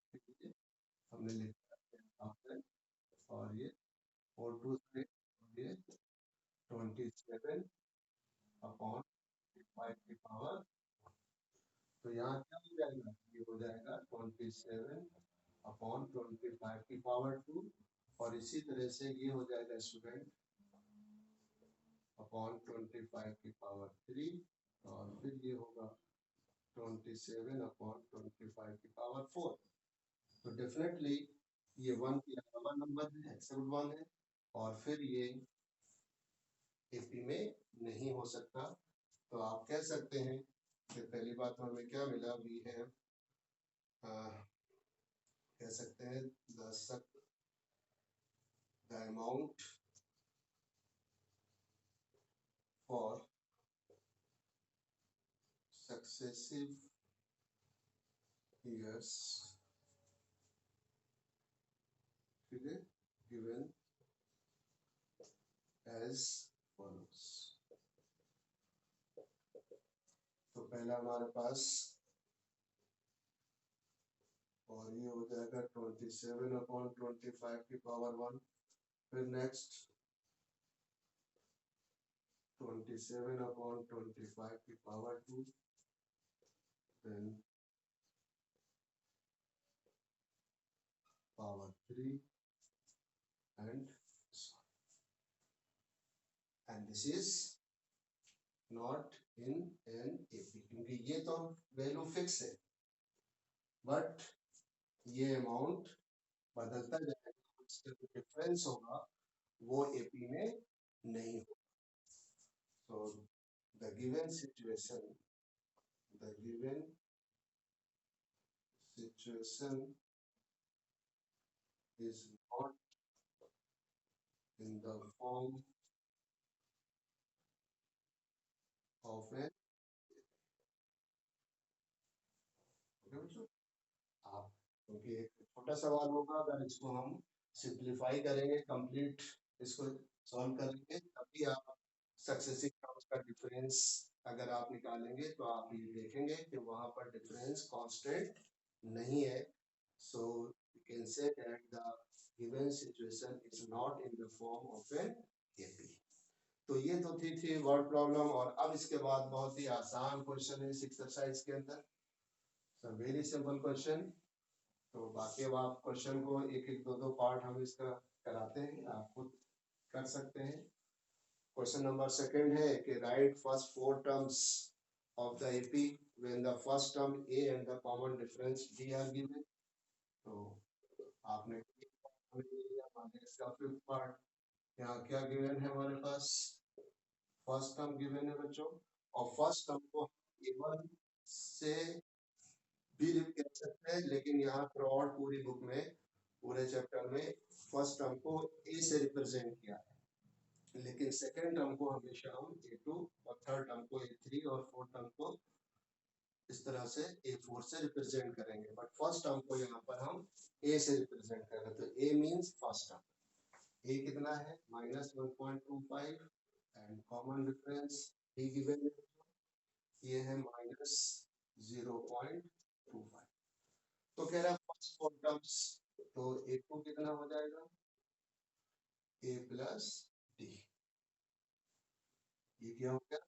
हमने लिखा है और ये 4 2 से ये 27 अपॉन 5 की पावर, तो यहाँ क्या हो जाएगा? ये हो जाएगा 27 अपॉन 25 की पावर 2, और इसी तरह से ये हो जाएगा स्टूडेंट अपॉन 25 की पावर 3, और फिर ये होगा 27 अपॉन 25 की पावर 4। तो डेफिनेटली ये 1 के अलावा नंबर है, एक्सेप्ट 1 है, और फिर ये एपी में नहीं हो सकता। तो आप कह सकते हैं कि पहली बात तो हमें क्या मिला, वी हैव कह सकते हैं the amount for successive years given as follows। तो पहला हमारे पास, और ये हो जाएगा 27 अपॉन 25 की पावर 1, फिर नेक्स्ट 27 अपॉन 25 की power 2, then power 3 and this is not in an AP, क्योंकि ये तो वैल्यू फिक्स है, बट ये अमाउंट बदलता जाएगा, इसका जो डिफरेंस होगा वो एपी में नहीं होगा। So the given situation is not in the form of an, आप, क्योंकि एक छोटा सवाल होगा, अगर इसको हम सिंप्लीफाई करेंगे, कंप्लीट इसको सॉल्व करेंगे, तभी आप सक्सेसिव टर्म्स का डिफरेंस अगर आप निकालेंगे तो आप ये देखेंगे कि वहां पर डिफरेंस कांस्टेंट नहीं है। So you can say that the given situation is not in the form of an AP. तो ये तो थी वर्ड प्रॉब्लम, और अब इसके बाद बहुत ही आसान क्वेश्चन है इस एक्सरसाइज के अंदर, सो वेरी सिंपल क्वेश्चन। तो बाकी अब आप क्वेश्चन को एक एक दो पार्ट हम इसका कराते हैं, आप खुद कर सकते हैं। क्वेश्चन नंबर सेकंड है कि right first 4 terms of the AP when the first term A and the common difference D R given. तो आपने इसका फिफ्थ पार्ट, यहाँ क्या गिवन है हमारे पास, फर्स्ट टर्म गिवन है बच्चों, और फर्स्ट टर्म को A1 से भी कह सकते हैं, लेकिन यहाँ थ्रू आउट पूरी बुक में, पूरे चैप्टर में फर्स्ट टर्म को ए से रिप्रेजेंट किया है, लेकिन सेकंड टर्म को हमेशा हम A2 और थर्ड टर्म को A3 और फोर्थ टर्म को इस तरह से A4 से रिप्रेजेंट करेंगे, बट फर्स्ट टर्म को यहाँ पर हम A से रिप्रेजेंट करेंगे। तो A means first term, A कितना है -1.25 and common difference D given है, ये है -0.25। तो कह रहा है फर्स्ट 4 टर्म्स, तो A2 कितना हो जाएगा A प्लस डी, ये क्या हो गया A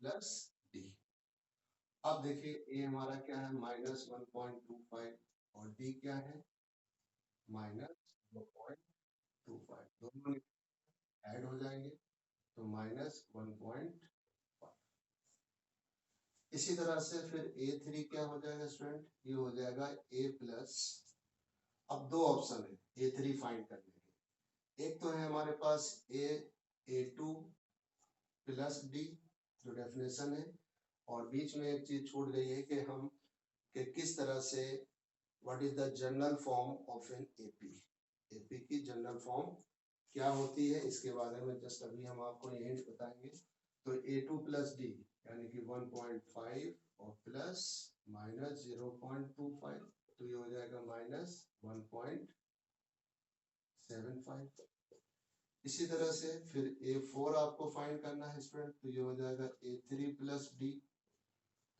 प्लस डी। अब देखिए A हमारा क्या है -1.25 और D क्या है -0.25, दोनों ऐड हो जाएंगे तो -1.25 इसी तरह से फिर A3 क्या हो जाएगा स्टूडेंट, ये हो जाएगा A प्लस, अब दो ऑप्शन है A3 फाइंड करने के, एक तो है हमारे पास A2 प्लस D जो डेफिनेशन है, और बीच में एक चीज छूट गई है कि हम कि किस तरह से what is the general form of an AP की जनरल फॉर्म क्या होती है, इसके बारे में जस्ट अभी हम आपको ये हिंट बताएंगे। तो A2 प्लस डी यानी कि 1.5 और प्लस माइनस 0.25, तो ये हो जाएगा माइनस 1.75। इसी तरह से फिर A4 आपको फाइंड करना है स्टूडेंट, तो ये हो जाएगा A3 प्लस डी,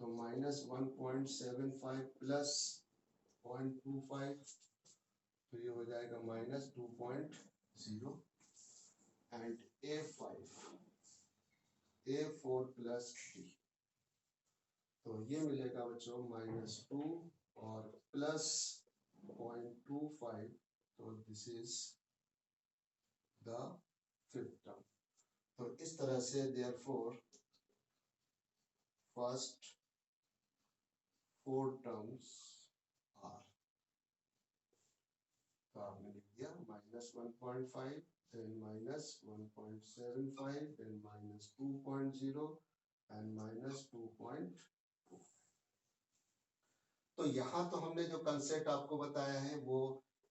तो माइनस 1.75 प्लस 0.25, तो ये हो जाएगा minus 2.0। And A4 plus D, तो ये मिलेगा बच्चों -2 और प्लस 0.25, तो this is the fifth term. तो इस तरह से देयरफॉर फर्स्ट 4 टर्म्स आर, तो आपने लिख दिया -1.5, then -1.75, then -2.0 and -2.2। तो यहाँ तो हमने जो कंसेप्ट आपको बताया है वो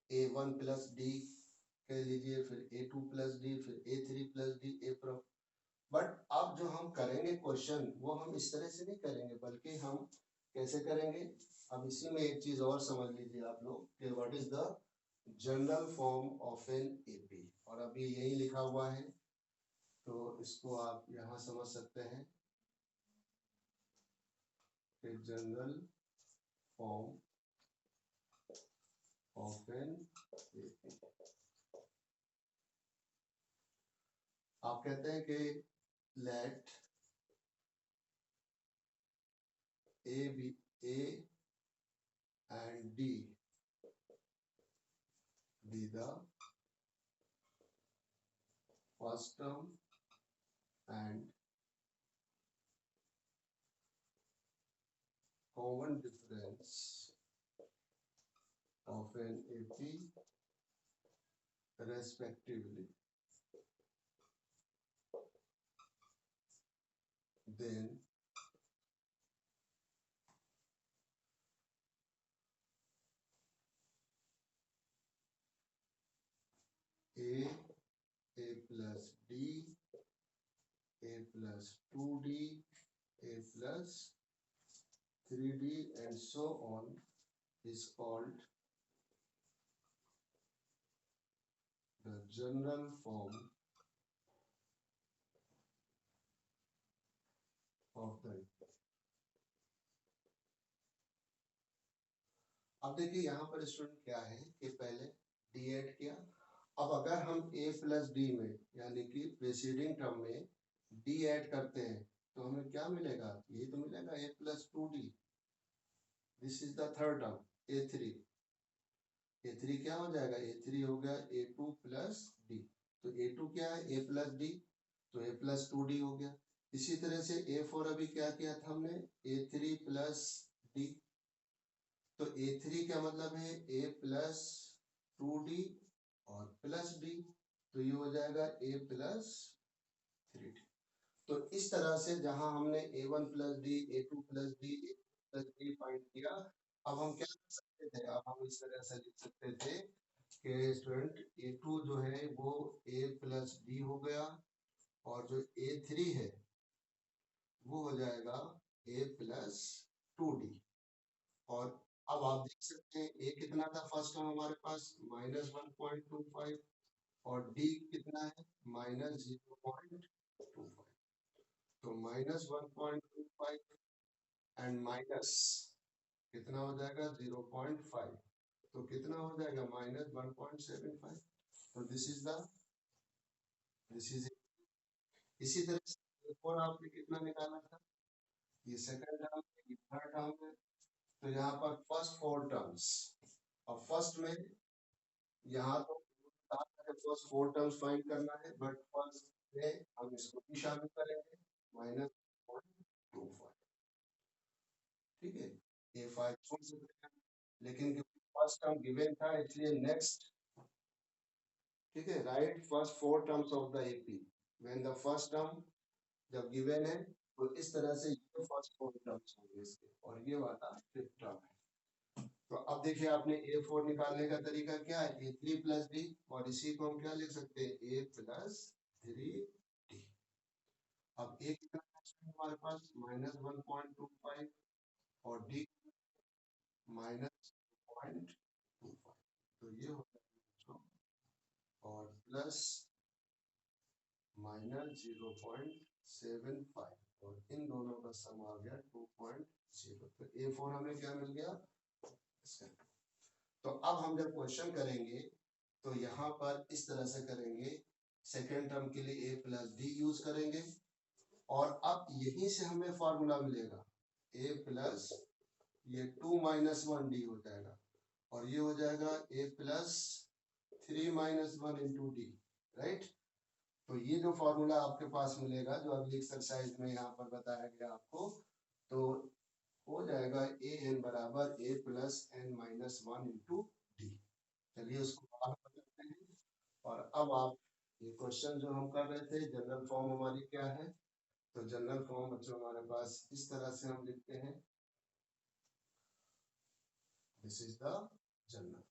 A1 प्लस डी कह लीजिए, फिर A2 प्लस डी, फिर A3 प्लस डी, बट अब जो हम करेंगे क्वेश्चन वो हम इस तरह से नहीं करेंगे, बल्कि हम कैसे करेंगे, अब इसी में एक चीज और समझ लीजिए आप लोग कि what is the general form of an AP, और अभी यही लिखा हुआ है, तो इसको आप यहाँ समझ सकते हैं कि general form of an AP, आप कहते हैं कि let a be a and d be the first term and common difference of an AP respectively, then A plus D, A plus 2D, A plus 3D and so on is called the general form of the। अब देखिए यहाँ पर student क्या है कि पहले D add किया, अब अगर हम A प्लस डी में यानी कि प्रीसीडिंग टर्म में डी ऐड करते हैं तो हमें क्या मिलेगा, ये तो मिलेगा A plus 2D, this is the third term A3, A3 क्या हो जाएगा, A3 हो गया A2 प्लस डी, तो A2 क्या है A प्लस डी, तो A प्लस 2D हो गया। इसी तरह से A4 अभी क्या किया था हमने, A3 प्लस डी, तो A3 क्या मतलब है A प्लस 2D और प्लस डी, तो ये हो जाएगा A प्लस 3D। तो इस तरह से जहां हमने A1 plus D, A2 plus D, A3 plus D find किया, अब हम क्या कर सकते थे, अब हम इस तरह से लिख सकते थे कि स्टूडेंट A2 जो है वो A प्लस डी हो गया, और जो A3 है वो हो जाएगा A प्लस 2D। और अब आप देख सकते हैं A कितना था फर्स्ट टर्म हमारे पास -1.25, और D कितना है -0.25, तो -1.25 एंड माइनस कितना हो जाएगा 0.5, तो कितना हो जाएगा -1.75, तो दिस इज इसी तरह से और आपने कितना निकाला था, ये सेकंड टर्म है, ये थर्ड टर्म है, तो यहाँ पर फर्स्ट 4 टर्म्स, अब फर्स्ट में यहाँ तो फर्स्ट 4 टर्म्स फाइंड करना है, बट फर्स्ट में हम इसको भी शामिल करेंगे -0.25, ठीक है, A5 छोड़ सकते हैं, लेकिन क्योंकि फर्स्ट टर्म गिवन था इसलिए नेक्स्ट, ठीक है, right first four terms of the AP when the first term जब गिवन है तो इस तरह से ये फर्स्ट फोर टर्म्स होंगे इसके और ये वाला फिफ्थ टर्म है। तो अब देखिए आपने A4 निकालने का तरीका क्या है, A3 प्लस डी, और इसी को हम क्या लिख सकते हैं, A प्लस 3D। अब A कितना है हमारे पास -1.25 और D -0.25, तो ये हो जाएगा और प्लस -0.75 और इन दोनों का सम आ गया 2.0, तो A4 हमें क्या मिल गया इसका। तो अब हम जब क्वेश्चन करेंगे तो यहाँ पर इस तरह से करेंगे, सेकेंड टर्म के लिए A प्लस डी यूज करेंगे और अब यहीं से हमें फॉर्मूला मिलेगा A प्लस ये 2 - 1 डी हो जाएगा और ये हो जाएगा A plus 3 - 1 into D, right. तो ये जो फॉर्मूला आपके पास मिलेगा जो अगली एक्सरसाइज में यहाँ पर बताया गया आपको, तो हो जाएगा ए एन बराबर A plus n - 1 into D. चलिए उसको बाहर कर लेते हैं और अब आप ये क्वेश्चन जो हम कर रहे थे जनरल फॉर्म हमारी क्या है, तो जनरल फॉर्म बच्चों हमारे पास इस तरह से हम लिखते हैं, दिस इज द जनरल,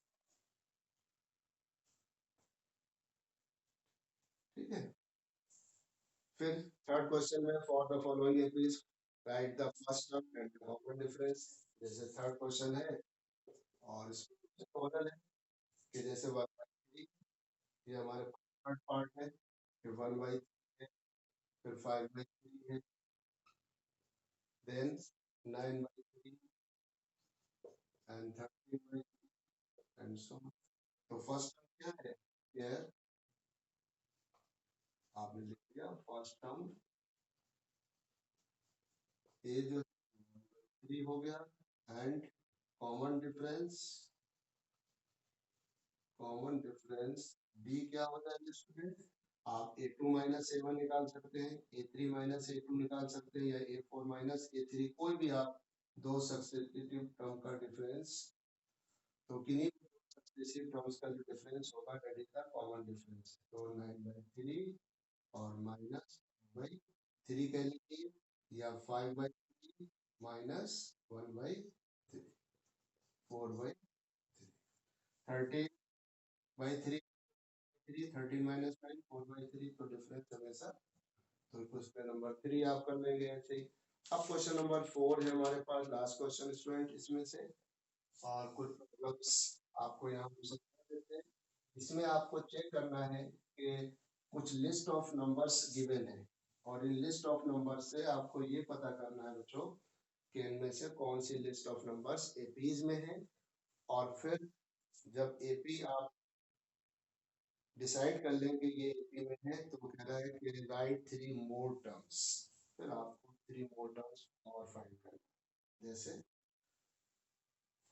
ठीक है। फिर थर्ड क्वेश्चन में for the following APs right the first term and the common difference, जैसे थर्ड क्वेश्चन है और इसमें कॉमन है कि जैसे 1/3 ये हमारे थर्ड पार्ट है, फिर 1/3 है, फिर 5/3 है, then 9/3 and 13/3 and so on. तो फर्स्ट टर्म क्या है, हियर आपने लिख दिया फर्स्ट टर्म ए जो 3 हो गया and common difference, common difference D क्या हो जाएगा स्टूडेंट, आप A2 - A1 निकाल सकते हैं, A3 - A2 निकाल सकते हैं या A4 - A3, कोई भी आप दो सक्सेसिव टर्म का डिफरेंस, तो किन्हीं सक्सेसिव टर्म्स का जो डिफरेंस होगा that is the common difference, तो 9/3 और -1/3 कह लीजिए या 5/3 -1/3 4/3 30/3 13 - 9 4/3, तो डिफरेंस हमेशा, तो क्वेश्चन नंबर 3 आप कर लेंगे ऐसे ही। अब क्वेश्चन नंबर 4 है हमारे पास लास्ट क्वेश्चन स्टूडेंट इसमें से, और कुछ प्रॉब्लम्स आपको यहाँ पे समझा देते हैं। इसमें आपको चेक करना है कि कुछ लिस्ट ऑफ नंबर्स गिवन है और इन लिस्ट ऑफ नंबर से आपको ये पता करना है बच्चों कि इनमें से कौन सी लिस्ट ऑफ नंबर्स एपीज में है, और फिर जब एपी आप डिसाइड कर लेंगे ये एपी में है तो कह रहा है कि राइट 3 मोर टर्म्स, फिर आपको 3 मोर टर्म्स और फाइंड करना, जैसे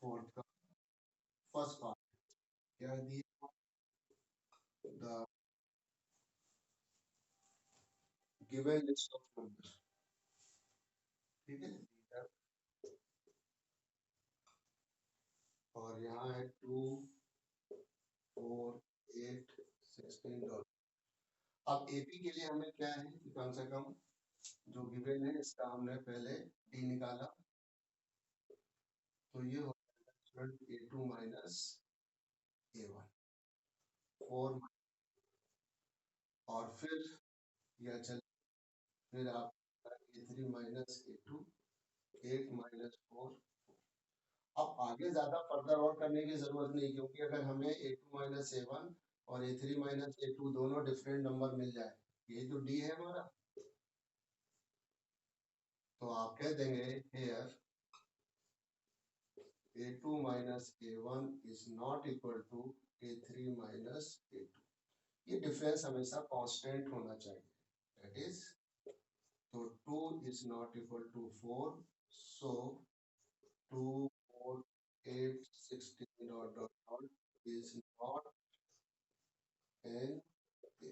फोर्थ का फर्स्ट पार्ट क्या दिया, the given list of numbers, ठीक है, और यहाँ है 2 4 8 16 और अब एपी के लिए हमें क्या है कि कम से कम जो गिवन है इसका हमने पहले डी निकाला, तो ये हो जाएगा A2 - A1 4, और फिर यह चल, फिर आप A3 - A2 8 - 4। अब आगे ज्यादा फर्दर और करने की जरूरत नहीं, क्योंकि अगर हमें A2 - A1 और A3 - A2 दोनों डिफरेंट नंबर मिल जाए, ये जो डी है हमारा, तो आप कह देंगे hair A2 - A1 is not equal to A3 - A2, ये डिफरेंस हमेशा कांस्टेंट होना चाहिए, दैट इज, तो 2 is not equal to 4, so 2 4 8 16 dot dot dot is not an A,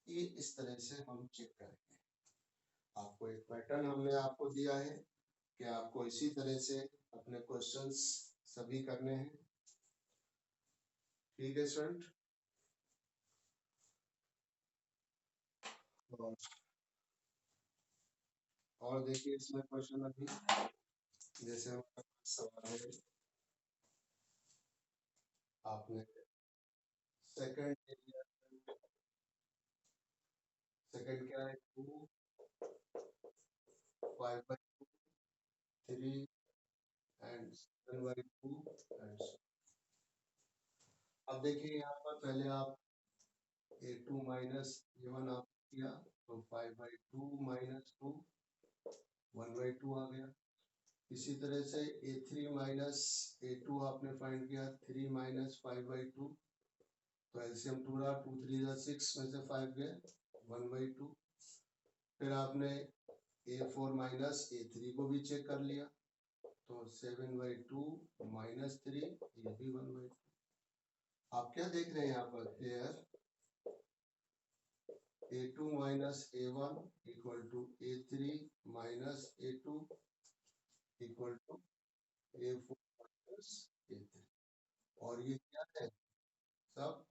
ये इस तरह से हम चेक करेंगे। आपको एक पैटर्न हमने आपको दिया है कि आपको इसी तरह से अपने क्वेश्चंस सभी करने हैं। ठीक है स्टूडेंट, और देखिए इसमें क्वेश्चन अभी जैसे हमारा सवाल है, आपने सेकंड क्या है 2 5/3 एंड 7/2 एंड अब देखिए यहाँ पर पहले आप a2 माइनस a1 आप किया तो 5/2 माइनस 2 1/2 आ गया। इसी तरह से a3 माइनस a2 आपने फाइंड किया 3 माइनस 5/2 तो एलसीएम 2 रहा 2 3 6 में से 5 गए 1/2। फिर आपने a4 माइनस a3 को भी चेक कर लिया तो 7/2 माइनस 3 ये भी 1/2। आप क्या देख रहे हैं यहाँ पर here a2 minus a1 equal to a3 minus a2 equal to a4 minus a3 और ये क्या है सब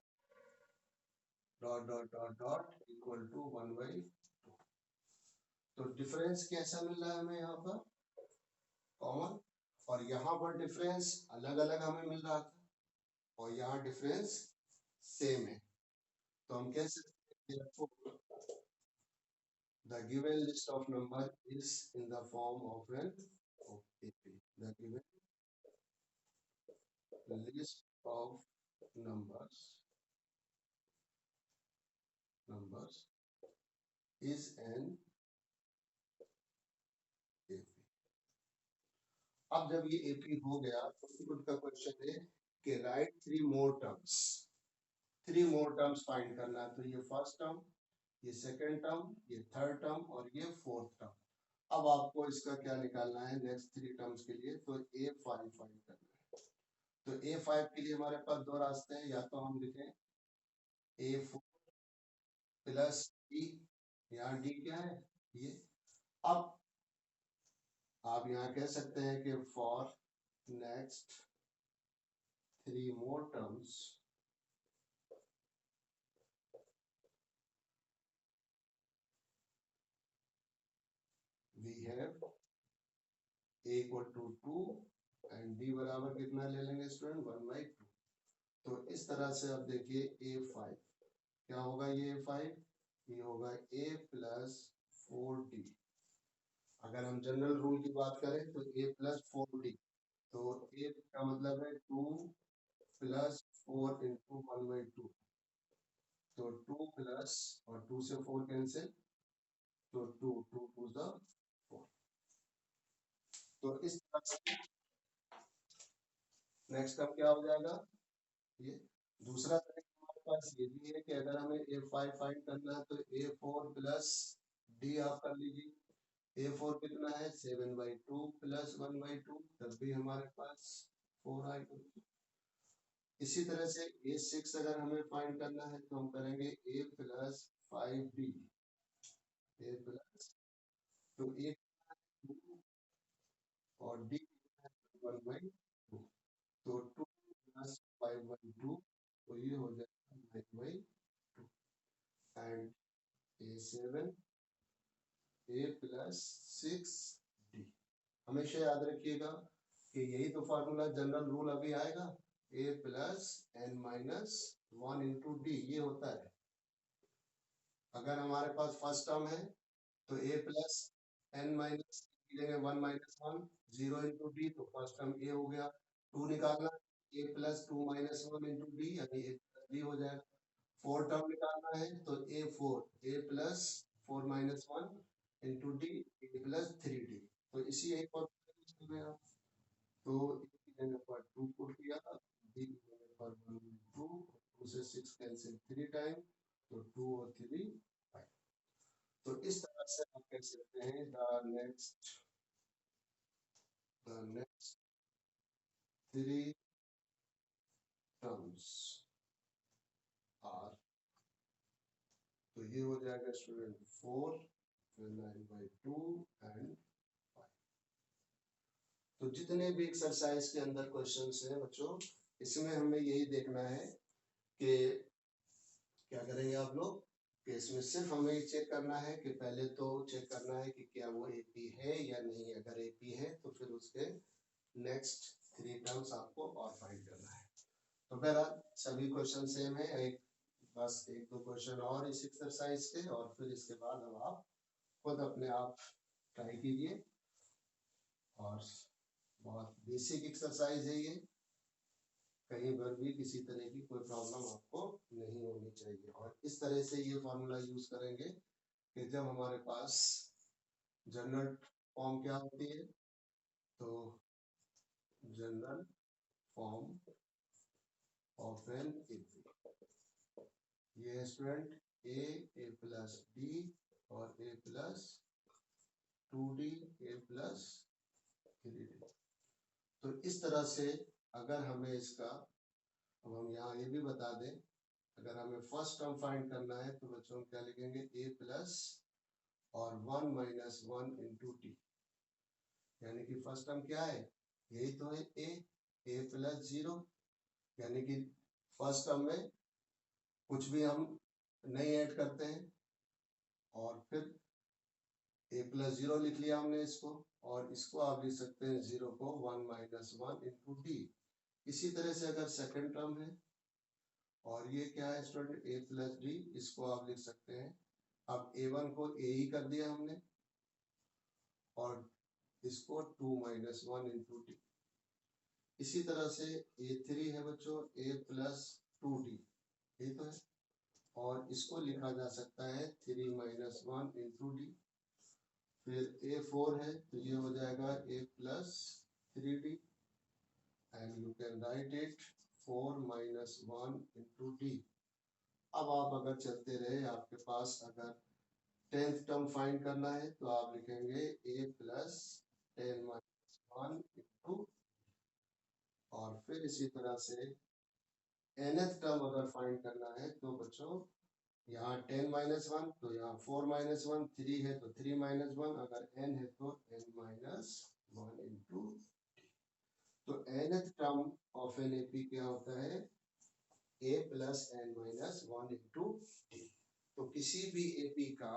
dot dot dot dot equal to 1/2। तो डिफरेंस कैसा मिल रहा है हमें यहाँ पर कॉमन, और यहाँ पर डिफरेंस अलग अलग हमें मिल रहा था और यहाँ डिफरेंस सेम है। तो हम कह सकते हैं the given list of number is in the form of an AP. The given list of numbers is an AP. अब जब ये AP हो गया तो उनका क्वेश्चन है कि राइट 3 more terms फाइंड करना है। तो ये फर्स्ट टर्म, ये सेकंड टर्म, ये थर्ड टर्म और ये फोर्थ टर्म। अब आपको इसका क्या निकालना है नेक्स्ट 3 टर्म्स के लिए, तो A5 फाइंड करना है। तो A5 के लिए हमारे पास दो रास्ते हैं, या तो हम लिखें A4 प्लस D, यहाँ D क्या है ये। अब आप यहाँ कह सकते हैं कि for next 3 more terms we have A equal to 2 and D बराबर कितना ले लेंगे स्टूडेंट 1/2। तो इस तरह से अब देखिए A5 क्या होगा, ये A5 ये होगा A प्लस 4D। अगर हम जनरल रूल की बात करें तो A प्लस 4D, तो A का मतलब है 2 प्लस 4 इंटू 1/2, तो 2 प्लस और 2 से 4 कैंसिल तो 2 2 2 द 4। तो इस तरह से नेक्स्ट अब क्या हो जाएगा, ये दूसरा तरीका हमारे पास ये भी है कि अगर हमें A5 फाइंड करना है तो A4 प्लस D आप कर लीजिए। A4 कितना है 7/2 प्लस 1/2, तब भी हमारे पास 4 आएगा। इसी तरह से A6 अगर हमें फाइंड करना है तो हम करेंगे A plus 5D, A plus तो A और D 1/2, तो 2 प्लस 5/2 तो ये हो जाएगा 9/2 and A7 A plus 6D। हमेशा याद रखिएगा कि यही तो फार्मूला जनरल रूल अभी आएगा, A plus n minus 1 into d ये होता है। अगर हमारे पास फर्स्ट टर्म है तो A प्लस n माइनस लेंगे 1 माइनस 1 0 इंटू डी, तो फर्स्ट टर्म A हो गया। 2 निकालना A plus 2 minus 1 into D यानी A प्लस डी हो जाएगा। 4 टर्म निकालना है तो A4 A plus 4 minus 1 into D A plus 3D। तो इसी एक और तो A की जगह पर 2 पुट किया, D की जगह पर 1/2, 2 से 6 कैंसिल 3 टाइम तो 2 और 3 5। तो इस तरह से आप कह सकते हैं द नेक्स्ट 3 टर्म्स आर, तो ये हो जाएगा स्टूडेंट 4 फिर 9/2 एंड 5। तो जितने भी एक्सरसाइज के अंदर क्वेश्चंस हैं बच्चों, इसमें हमें यही देखना है कि क्या करेंगे आप लोग, कि इसमें सिर्फ हमें ये चेक करना है कि पहले तो चेक करना है कि क्या वो एपी है या नहीं। अगर एपी है तो फिर उसके नेक्स्ट 3 टर्म्स आपको और फाइंड करना है। तो बहरहाल सभी क्वेश्चन सेम है, एक बस 1-2 क्वेश्चन और इस एक्सरसाइज के, और फिर इसके बाद अब आप खुद अपने आप ट्राई कीजिए। और बहुत बेसिक एक्सरसाइज है ये, कहीं पर भी किसी तरह की कोई प्रॉब्लम आपको नहीं होनी चाहिए। और इस तरह से ये फॉर्मूला यूज करेंगे कि जब हमारे पास जनरल फॉर्म क्या होती है, तो general form of an AP, ये स्टूडेंट ए प्लस डी और ए प्लस 2d ए प्लस 3d। तो इस तरह से अगर हमें इसका, अब हम यहाँ ये भी बता दें, अगर हमें फर्स्ट टर्म फाइंड करना है तो बच्चों क्या लिखेंगे, ए प्लस और 1 माइनस 1 इंटू टी, यानी कि फर्स्ट टर्म क्या है, यही तो है ए प्लस 0, यानी कि फर्स्ट टर्म में कुछ भी हम नहीं ऐड करते हैं, और फिर ए प्लस 0 लिख लिया हमने इसको, और इसको आप लिख सकते हैं 0 को 1 माइनस 1 इंटू टी। इसी तरह से अगर सेकंड टर्म है, और ये क्या है स्टूडेंट, ए प्लस डी, इसको आप लिख सकते हैं, अब a1 को a ही कर दिया हमने, और इसको 2 माइनस 1 इंटू टी। इसी तरह से a3 है बच्चों, a प्लस 2d, ये तो है, और इसको लिखा जा सकता है 3 माइनस 1 इंटू डी। फिर a4 है तो ये हो जाएगा a plus 3d, and you can write it 4 minus 1 into D. अब आप अगर चलते रहे, आपके पास अगर 10th टर्म फाइंड करना है तो आप लिखेंगे a प्लस 10 माइनस 1 इंटू, और फिर इसी तरह से nth टर्म अगर फाइंड करना है तो बच्चों यहाँ 10 माइनस 1, तो यहाँ 4 माइनस 1, 3 है तो 3 माइनस 1, अगर n है तो n माइनस 1 इंटू। तो nth term of an AP क्या होता है, a plus n minus 1 into T. तो किसी भी एपी का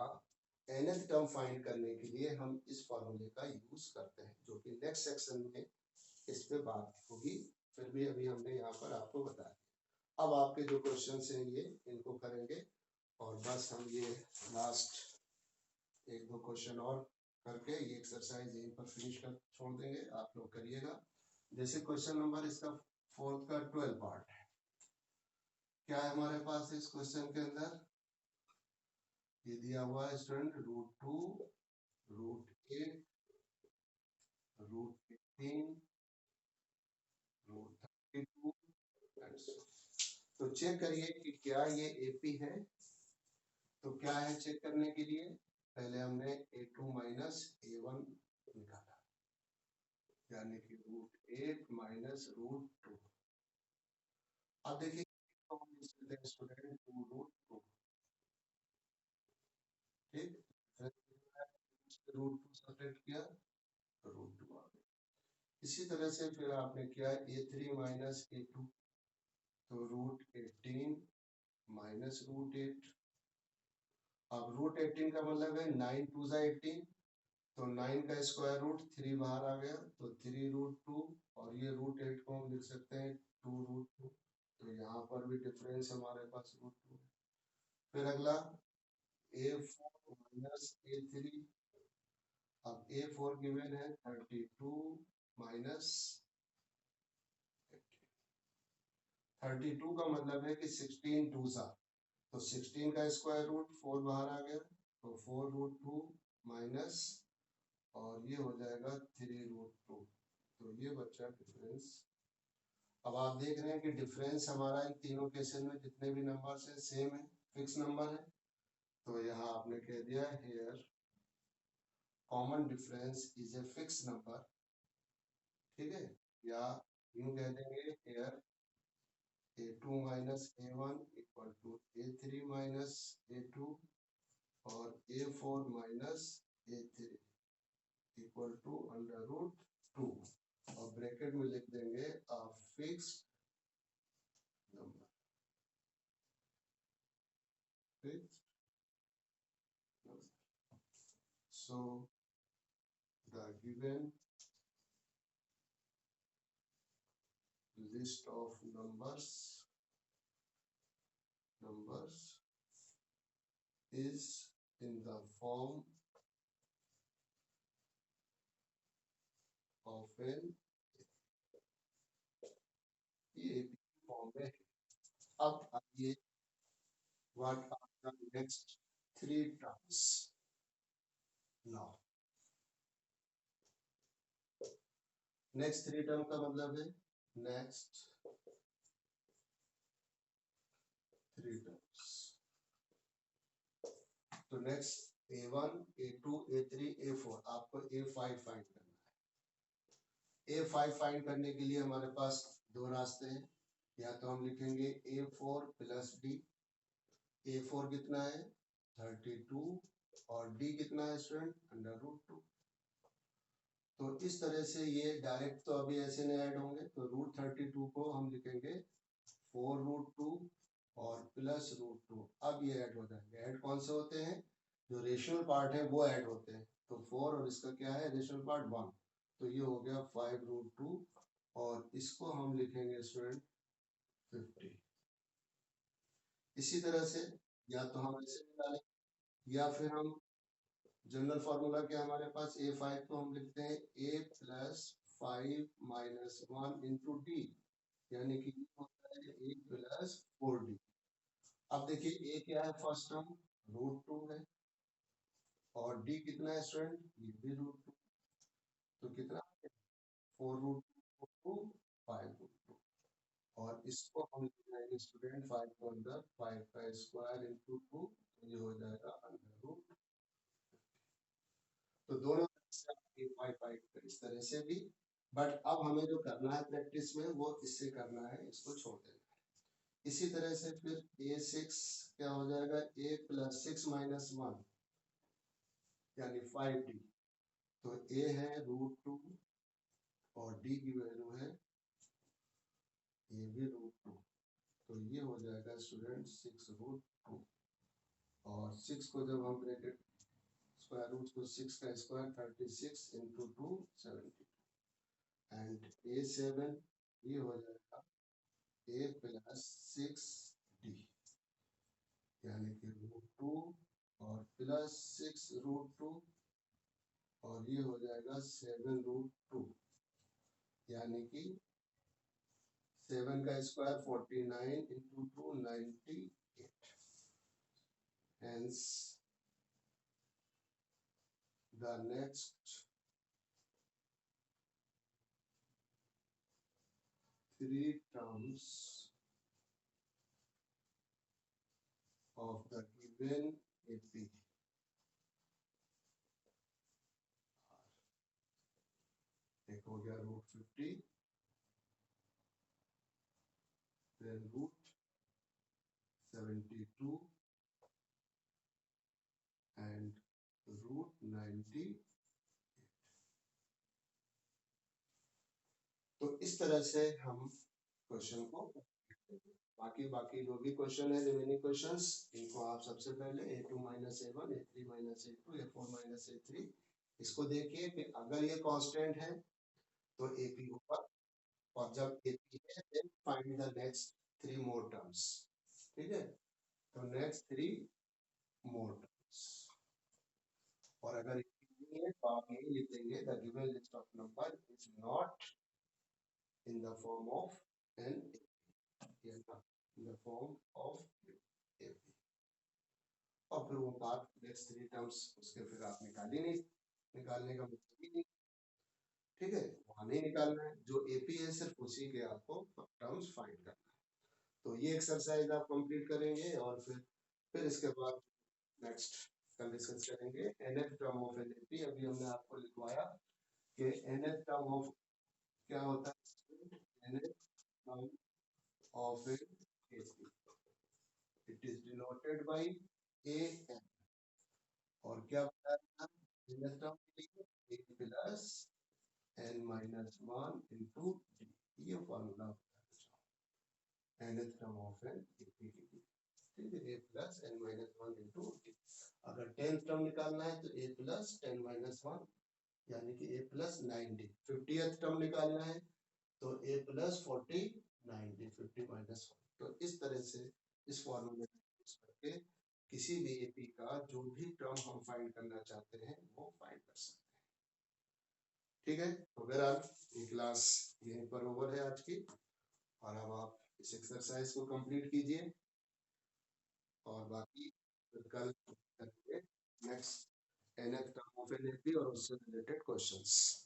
nth टर्म फाइंड करने के लिए हम इस फॉर्मूले का यूज करते हैं, जो कि नेक्स्ट सेक्शन में इस पे बात होगी, फिर भी अभी हमने यहाँ पर आपको बता दिया। अब आपके जो क्वेश्चंस हैं ये इनको करेंगे, और बस हम ये लास्ट 1-2 क्वेश्चन और करके ये एक्सरसाइज यहीं पर फिनिश कर छोड़ देंगे, आप लोग करिएगा। जैसे क्वेश्चन नंबर इसका 4th का 12 पार्ट है, क्या है हमारे पास इस क्वेश्चन के अंदर, ये दिया हुआ है स्टूडेंट √2, √8, √15, √32 एंड सो। तो चेक करिए कि क्या ये एपी है। तो क्या है चेक करने के लिए, पहले हमने a2 माइनस a1 निकाला, यानी कि √8 माइनस √2। अब देखिए तो हम लिख सकते हैं स्टूडेंट 2√2, ठीक, √2 सब्ट्रैक्ट किया तो √2 आ गया। इसी तरह से फिर आपने किया a3 माइनस a2, तो √18 माइनस √8। अब √18 का मतलब है 9 2 जा 18, तो 9 का स्क्वायर रूट 3 बाहर आ गया, तो 3√2, और ये √8 को हम लिख सकते हैं 2√2, तो यहाँ पर भी डिफरेंस हमारे पास √2। फिर अगला a4 माइनस a3, अब a4 गिवन है 32 माइनस 32 का मतलब है कि 16 2 सा, तो 16 का स्क्वायर रूट 4 बाहर आ गया, तो 4√2 माइनस, और ये हो जाएगा 3√2, तो ये बच्चा डिफरेंस। अब आप देख रहे हैं कि डिफरेंस हमारा इन तीनों केसेस में जितने भी नंबर है सेम है, फिक्स नंबर है, तो यहाँ आपने कह दिया here common difference is a fix number, ठीक है, या यूं कह देंगे here a2 minus a1 equal to a3 minus a2, और a4 minus a3 equal to √2। और ब्रैकेट में लिख देंगे a fixed number, fixed number. So the given list of numbers is in the form of an ये form में. अब आइए what are the next three terms now. Next three term का मतलब है नेक्स्ट थ्री टर्म्स. तो next A1, A2, A3, A4, आपको A5 find करना है. A5 फाइंड करने के लिए हमारे पास दो रास्ते हैं. या तो हम लिखेंगे A4 प्लस D. A4 कितना है 32 और D कितना है स्टूडेंट √2. तो इस तरह से ये डायरेक्ट तो अभी ऐसे नहीं ऐड होंगे. तो √32 को हम लिखेंगे 4√2 और प्लस √2. अब ये ऐड हो जाएंगे. ऐड कौन से होते हैं, जो रेशनल पार्ट है वो ऐड होते हैं. तो 4 और इसका क्या है रेशनल पार्ट 1. तो ये हो गया 5√2 और इसको हम लिखेंगे स्टूडेंट 50. इसी तरह से या तो हम ऐसे निकालें या फिर हम जनरल फॉर्मूला क्या हमारे पास A5 को हम लिखते हैं A plus 5 minus 1 into D, यानी कि होता है A प्लस 4D. अब देखिए A क्या है फर्स्ट टर्म √2 है और D कितना है स्टूडेंट ये भी √2. तो कितना 4√2 5√2 और इसको हम लिख जाएंगे स्टूडेंट 5 को अंदर 5 का स्क्वायर इंटू 2 तो ये हो जाएगा √. तो दोनों इस तरह से भी. बट अब हमें जो करना है प्रैक्टिस में वो इससे करना है, इसको छोड़ देना है. इसी तरह से फिर A6 क्या हो जाएगा A प्लस 6 माइनस 1 यानी 5D. तो A है √2 और D की वैल्यू है ये भी √2. तो ये हो जाएगा स्टूडेंट 6√2 और 6 को जब हम ब्रैकेट स्क्वायर रूट को 6 का स्क्वायर 36 इंटू 2 72 एंड A7 ये हो जाएगा A प्लस 6D यानी कि √2 और प्लस 6√2 और ये हो जाएगा 7√2 यानी कि 7 का square 49 into 2 98. Hence the next three terms of the given AP एक हो गया √50, then √72 and √90. तो इस तरह से हम क्वेश्चन को बाकी जो भी क्वेश्चन है रिमेनिंग क्वेश्चंस इनको आप सबसे पहले A2 minus A1 A3 minus A2 A4 minus A3 इसको देखिए कि अगर ये कांस्टेंट है तो AP होगा और जब AP है then find the next 3 more terms. ठीक है. तो नेक्स्ट 3 मोर टर्म्स और अगर नहीं है तो आप यही लिख देंगे the given list of number is not in the form of an in the form of AP. और फिर वो बात नेक्स्ट 3 टर्म्स उसके फिर आप निकालने का मतलब ही नहीं. ठीक है. वहां नहीं निकालना है, जो AP है सिर्फ उसी के आपको टर्म्स फाइंड करना है. तो ये एक्सरसाइज आप कंप्लीट करेंगे और फिर इसके बाद नेक्स्ट कल डिस्कस करेंगे nth term of an AP. अभी हमने आपको लिखवाया कि nth टर्म ऑफ क्या होता है nth term of an AP. It is denoted by AN और क्या बताया था nth टर्म के लिए A plus n minus one into d, ये formula nth term of n ठीक है, a plus n minus one into d. अगर 10th टर्म निकालना है तो a प्लस 10 माइनस वन यानी कि a प्लस 90। 50th टर्म निकालना है तो a प्लस 40 90 50 माइनस वन। तो इस तरह से इस फॉर्मूले में यूज करके किसी भी एपी का जो भी टर्म हम फाइंड करना चाहते हैं वो फाइंड कर सकते हैं। ठीक है, तो बहरहाल ये क्लास यहीं पर ओवर है आज की, और अब आप इस एक्सरसाइज को कंप्लीट कीजिए और बाकी फिर कल करेंगे next nth term of an AP और उससे रिलेटेड क्वेश्चंस।